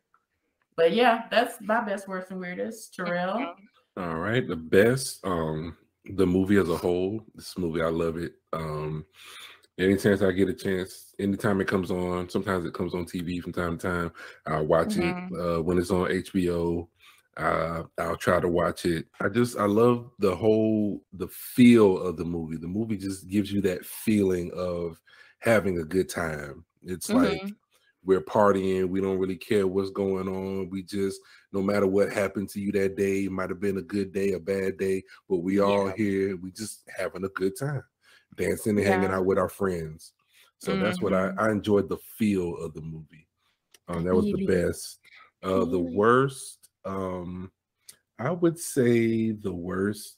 But yeah, that's my best, worst, and weirdest. Terrell. All right. The best, the movie as a whole. This movie, I love it. Any chance I get a chance, anytime it comes on, sometimes it comes on TV from time to time, I'll watch it. When it's on HBO, I'll try to watch it. I love the feel of the movie. The movie just gives you that feeling of having a good time. It's like we're partying. We don't really care what's going on. We just, no matter what happened to you that day, it might have been a good day, a bad day, but we all here. We just having a good time, dancing and hanging out with our friends. So that's what I enjoyed the feel of the movie. That was the best. The worst, I would say the worst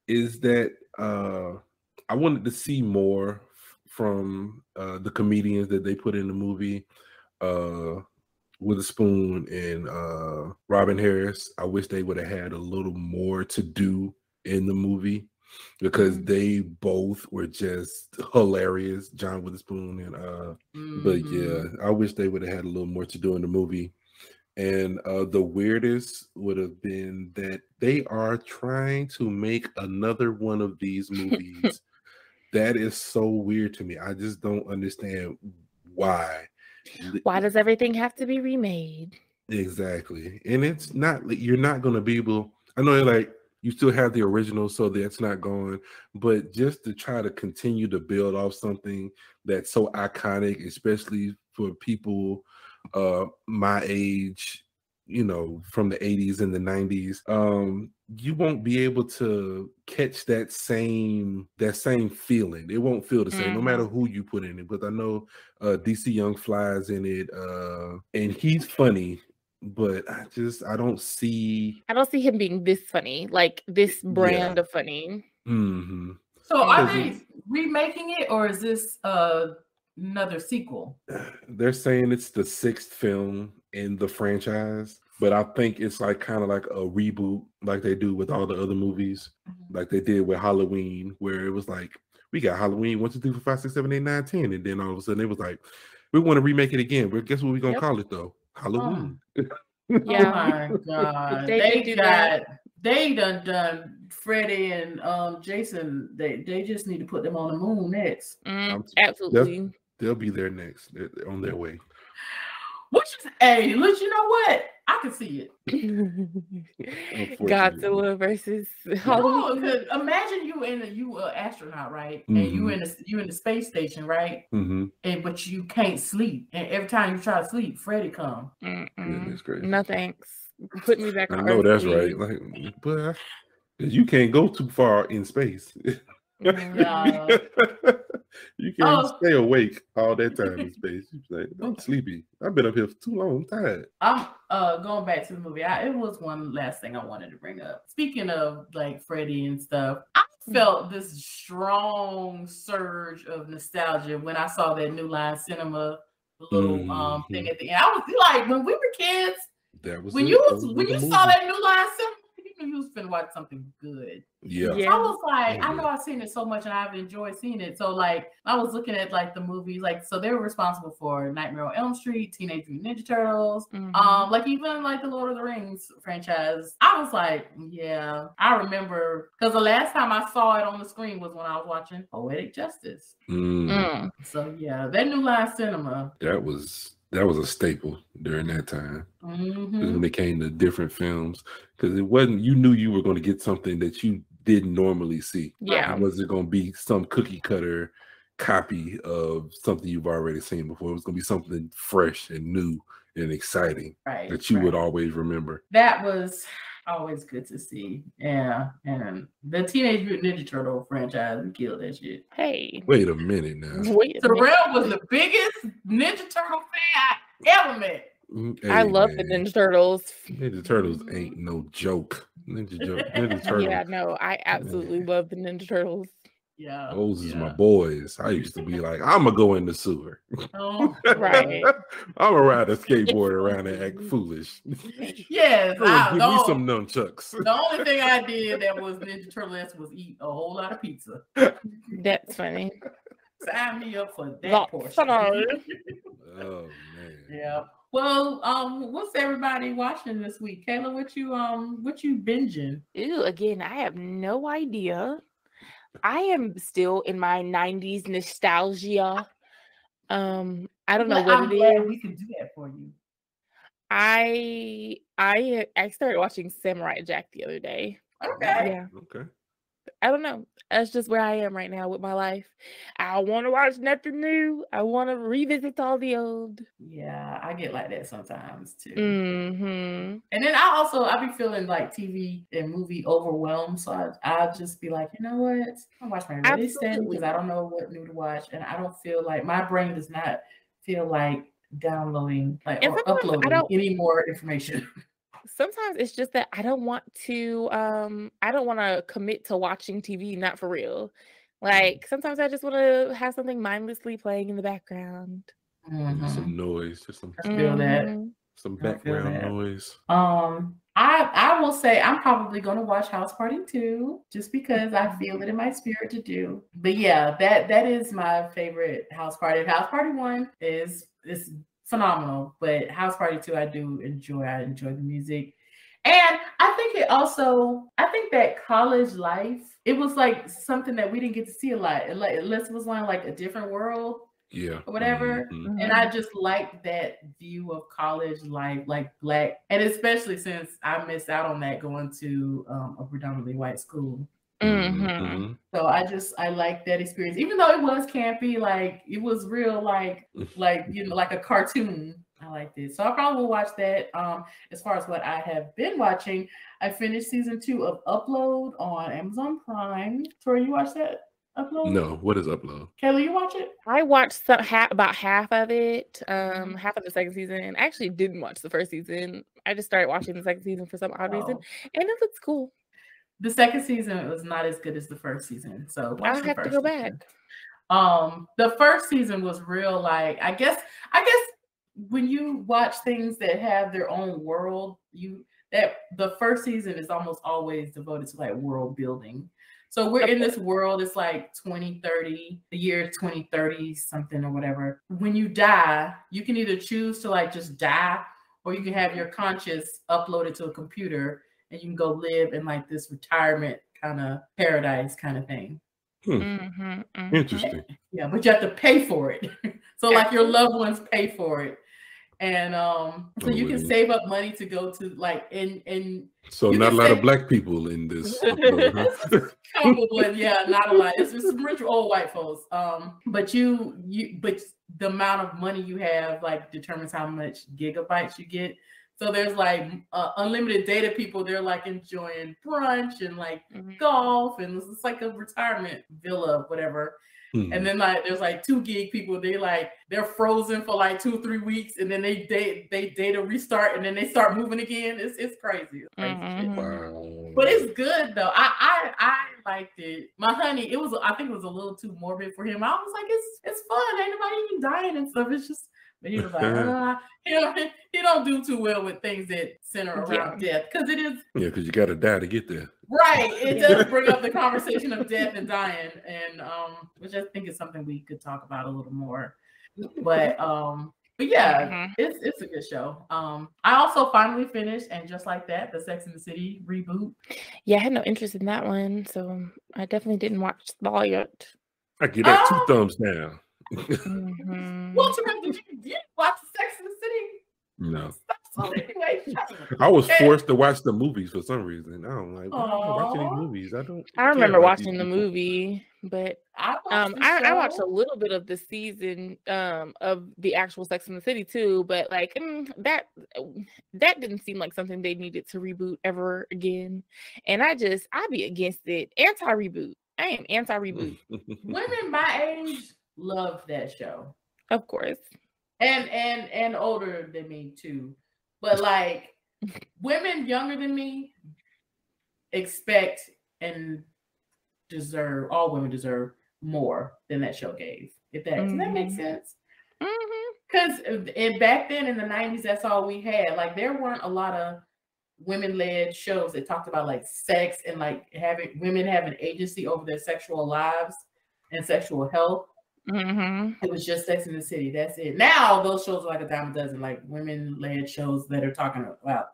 is that I wanted to see more from the comedians that they put in the movie, Witherspoon and Robin Harris. I wish they would have had a little more to do in the movie, because they both were just hilarious, John Witherspoon and but yeah, I wish they would have had a little more to do in the movie. And the weirdest would have been that they are trying to make another one of these movies. That is so weird to me. I just don't understand why. Why does everything have to be remade? Exactly. And it's not, you're not going to be able, I know like you still have the original, so that's not going, but just to try to continue to build off something that's so iconic, especially for people my age, from the 80s and the 90s, you won't be able to catch that same feeling. It won't feel the same no matter who you put in it. But I know DC Young Fly's in it, and he's funny, but I don't see him being this funny, like this brand of funny. So are they remaking it, or is this another sequel? They're saying it's the 6th film in the franchise, but I think it's like kind of like a reboot, like they do with all the other movies, like they did with Halloween, where it was like we got Halloween 1, 2, 3, 4, 5, 6, 7, 8, 9, 10, and then all of a sudden it was like we want to remake it again. But guess what we're gonna call it though? Halloween. Yeah. Oh my God. They done Freddie and Jason. They just need to put them on the moon next. Absolutely. They'll be there next. They're on their way. Hey, look, you know what? I can see it. Godzilla versus Halloween. No, imagine you an astronaut, right? And you in the space station, right? And but you can't sleep, and every time you try to sleep, Freddy come. Yeah, that's crazy. No thanks. Put me back on I know Earth, that's please. right. Like, but you can't go too far in space. You can't stay awake all that time in space. Like, I'm sleepy. I've been up here for too long. I'm tired. I'm going back to the movie. It was one last thing I wanted to bring up. Speaking of like Freddie and stuff, I felt this strong surge of nostalgia when I saw that New Line Cinema little thing at the end. I was like, when we were kids, when you saw that New Line Cinema, you was finna watch something good. Yeah. So I was like, I know I've seen it so much and I've enjoyed seeing it. So like I was looking at like the movies, like so they were responsible for Nightmare on Elm Street, Teenage Mutant Ninja Turtles, like even like the Lord of the Rings franchise. I was like, yeah, I remember because the last time I saw it on the screen was when I was watching Poetic Justice. So yeah, that New Line Cinema. That was a staple during that time. When they came to different films, because it wasn't, you knew you were going to get something that you didn't normally see. Yeah. It wasn't going to be some cookie cutter copy of something you've already seen before. It was going to be something fresh and new and exciting that you would always remember. That was always good to see. Yeah. And the Teenage Mutant Ninja Turtle franchise, we killed that shit. Hey. Wait a minute now. Terrell was the biggest Ninja Turtle fan I ever met. Hey, I love the Ninja Turtles. Ninja Turtles ain't no joke. Ninja Turtles. Yeah, no, I absolutely love the Ninja Turtles. Yeah. Those is my boys. I used to be like, I'm gonna go in the sewer. Oh, right. I'm gonna ride a skateboard around and act foolish. Yes. Give me some nunchucks. The only thing I did that was Ninja Turtles was eat a whole lot of pizza. That's funny. Sign me up for that portion. Oh man. Yeah. Well, what's everybody watching this week? Kayla, what you binging? Ew, again, I have no idea. I am still in my 90s nostalgia. I don't know what it is. We can do that for you. I started watching Samurai Jack the other day. Okay. Yeah. Okay. I don't know. That's just where I am right now with my life. I want to watch nothing new. I want to revisit all the old. Yeah, I get like that sometimes too. And then I be feeling like TV and movie overwhelmed. So I'll just be like, you know what? I'll watch my ready steady because I don't know what new to watch. And I don't feel like my brain does not feel like downloading or uploading any more information. Sometimes it's just that I don't want to commit to watching TV, not for real. Like sometimes I just want to have something mindlessly playing in the background. Some noise, just some feel that. Some background noise. I will say I'm probably gonna watch House Party 2 just because I feel it in my spirit to do. But yeah, that is my favorite House Party. House Party 1 is phenomenal, but House Party 2 I do enjoy. I enjoy the music. And I think that college life, it was like something that we didn't get to see a lot. Unless it was like a different world. Yeah. Or whatever. And I just like that view of college life, like Black, and especially since I missed out on that going to a predominantly white school. So I like that experience, even though it was campy, like it was real, like like a cartoon. I liked it, so I probably will watch that. As far as what I have been watching, I finished season 2 of Upload on Amazon Prime. Tori, you watched that? Upload? No, what is Upload? Kayla, you watch it? I watched about half of it, half of the second season. I actually didn't watch the first season. I just started watching the second season for some odd reason, and it looks cool. The second season was not as good as the first season. So I'll have to go back. The first season was real, like, I guess when you watch things that have their own world, that the first season is almost always devoted to like world building. So we're in this world, it's like 2030, the year 2030 something or whatever. When you die, you can either choose to like just die, or you can have your conscious uploaded to a computer and you can go live in like this retirement kind of paradise kind of thing. Interesting. Yeah, but you have to pay for it. So like your loved ones pay for it. And so you can save up money to go to like in so not a lot of black people in this upload, huh? Yeah, not a lot. It's just some rich old white folks. But but the amount of money you have like determines how much gigabytes you get. So there's like unlimited data people. They're like enjoying brunch and like golf, and it's like a retirement villa, whatever. And then like there's like 2 gig people. They're frozen for like 2-3 weeks, and then they data restart, and then they start moving again. It's crazy. It's crazy shit. Wow. But it's good though. I liked it. My honey, I think it was a little too morbid for him. I was like, it's fun. Ain't nobody even dying and stuff. It's just. But he was like, he don't do too well with things that center around death, because it is. Yeah, because you got to die to get there. Right. It does bring up the conversation of death and dying, and which I think is something we could talk about a little more. But yeah, it's a good show. I also finally finished, and just like that, the Sex and the City reboot. Yeah, I had no interest in that one, so I definitely didn't watch the all yet. I give that 2 thumbs down. Well, did you watch Sex and the City? No. So anyway, I was forced to watch the movies for some reason. I don't like watching these movies. I remember watching the movie, but I watched a little bit of the season of the actual Sex and the City too. But like that didn't seem like something they needed to reboot ever again. And I'd be against it. Anti-reboot. I am anti-reboot. Women my age love that show, of course, and older than me too, but like women younger than me expect and deserve. All women deserve more than that show gave. If that does that make sense? Because back then in the 90s, that's all we had. Like there weren't a lot of women-led shows that talked about like sex and like women having agency over their sexual lives and sexual health. It was just Sex and the City. That's it. Now those shows are like a dime a dozen, like women-led shows that are talking about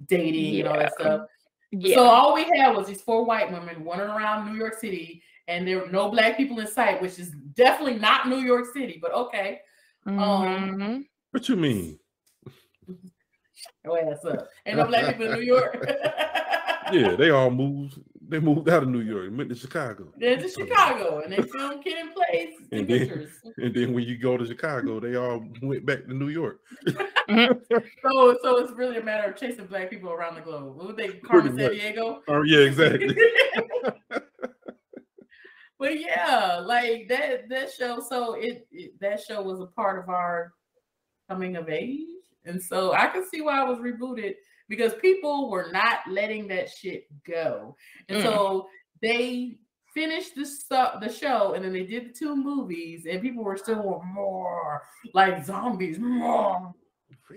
dating and all that stuff. Yeah. So all we had was these 4 white women running around New York City, and there were no black people in sight, which is definitely not New York City, but okay. What you mean? Oh, ass up. Ain't no black people in New York. Yeah, they all moved. They moved out of New York and went to Chicago. They're to Chicago, and they filmed Kid and Plays pictures. And then when you go to Chicago, they all went back to New York. So it's really a matter of chasing black people around the globe. What would they Carmen San Diego? Oh yeah, exactly. But yeah, like that show. So that show was a part of our coming of age, and so I can see why it was rebooted, because people were not letting that shit go, and so they finished the show, and then they did the 2 movies, and people were still wanting more, like zombies, more.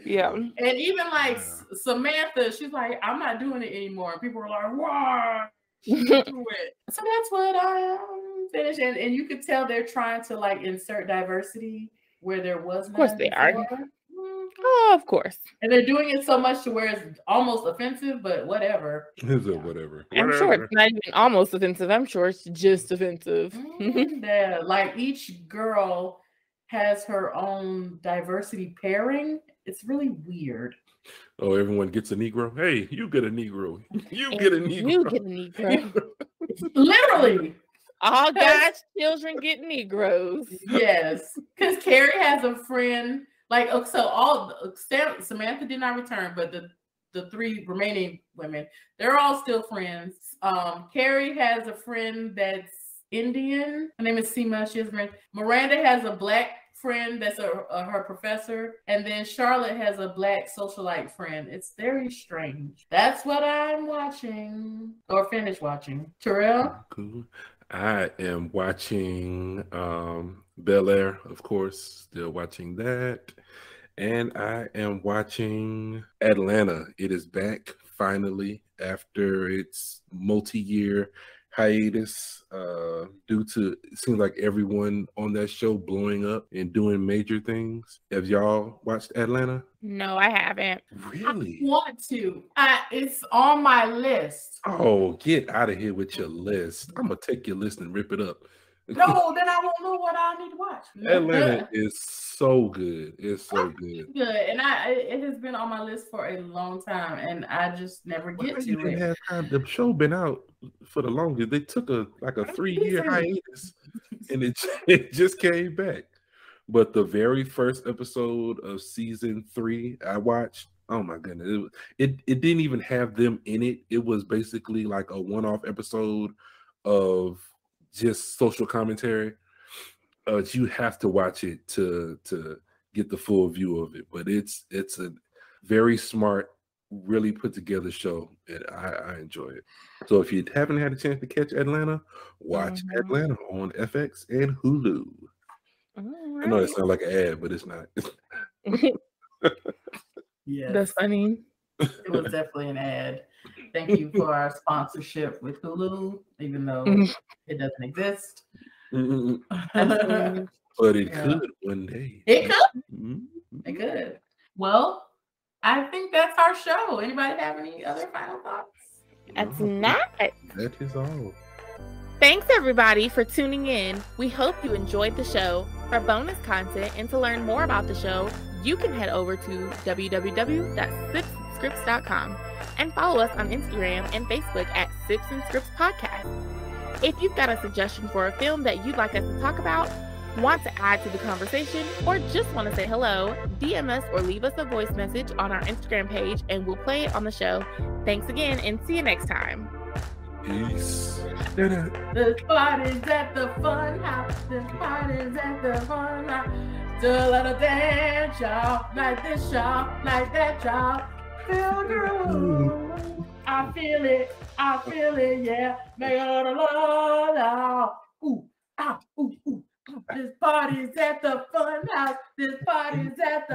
Yeah, and even like Samantha, she's like, I'm not doing it anymore, and people were like, why? Do it. So that's what I finished, and you could tell they're trying to like insert diversity where there was none. Of course they are. Oh, of course. And they're doing it so much to where it's almost offensive, but whatever. Whatever. I'm sure it's not even almost offensive. I'm sure it's just offensive. Yeah, like each girl has her own diversity pairing. It's really weird. Oh, everyone gets a Negro. Hey, you get a Negro. You get a Negro. You get a Negro. Literally. All God's children get Negroes. Yes. Because Carrie has a friend. Like, so Samantha did not return, but the 3 remaining women, they're all still friends. Carrie has a friend that's Indian. Her name is Seema. She has a friend. Miranda has a black friend that's her professor, and then Charlotte has a black socialite friend. It's very strange. That's what I'm watching or finished watching. Terrell? Cool. I am watching Bel Air, of course, still watching that. And I am watching Atlanta. It is back finally after its multi-year hiatus due to, it seems like everyone on that show blowing up and doing major things. Have y'all watched Atlanta? No, I haven't. Really? I want to. It's on my list. Oh, get out of here with your list. I'm going to take your list and rip it up. No, then I won't know what I need to watch. Atlanta is so good. It's so good. Good, and it has been on my list for a long time, and I just never get to it. Have time. The show been out for the longest. They took a 3-year hiatus, and it just came back. But the very first episode of season 3 I watched, oh my goodness, it didn't even have them in it. It was basically like a one-off episode of just social commentary. You have to watch it to get the full view of it. But it's a very smart, really put together show, and I enjoy it. So if you haven't had a chance to catch Atlanta, watch Atlanta on FX and Hulu. Right. I know it sounds like an ad, but it's not. Yeah, that's funny. It was definitely an ad. Thank you for our sponsorship with Hulu, even though it doesn't exist. But it could one day. It could. It could. Well, I think that's our show. Anybody have any other final thoughts? That's not. That is all. Thanks everybody for tuning in. We hope you enjoyed the show. For bonus content and to learn more about the show, you can head over to www.sipsandscripts.com and follow us on Instagram and Facebook at Sips and Scripts Podcast. If you've got a suggestion for a film that you'd like us to talk about, want to add to the conversation, or just want to say hello, DM us or leave us a voice message on our Instagram page and we'll play it on the show. Thanks again and see you next time. Peace. The party's at the fun house. The party's at the fun house. Do a little dance, y'all. Like this, y'all. Like that, y'all. Feel the room. I feel it. I feel it, yeah. Make it all the love. Ooh, ah, ooh, ooh. This party's at the fun house. This party's at the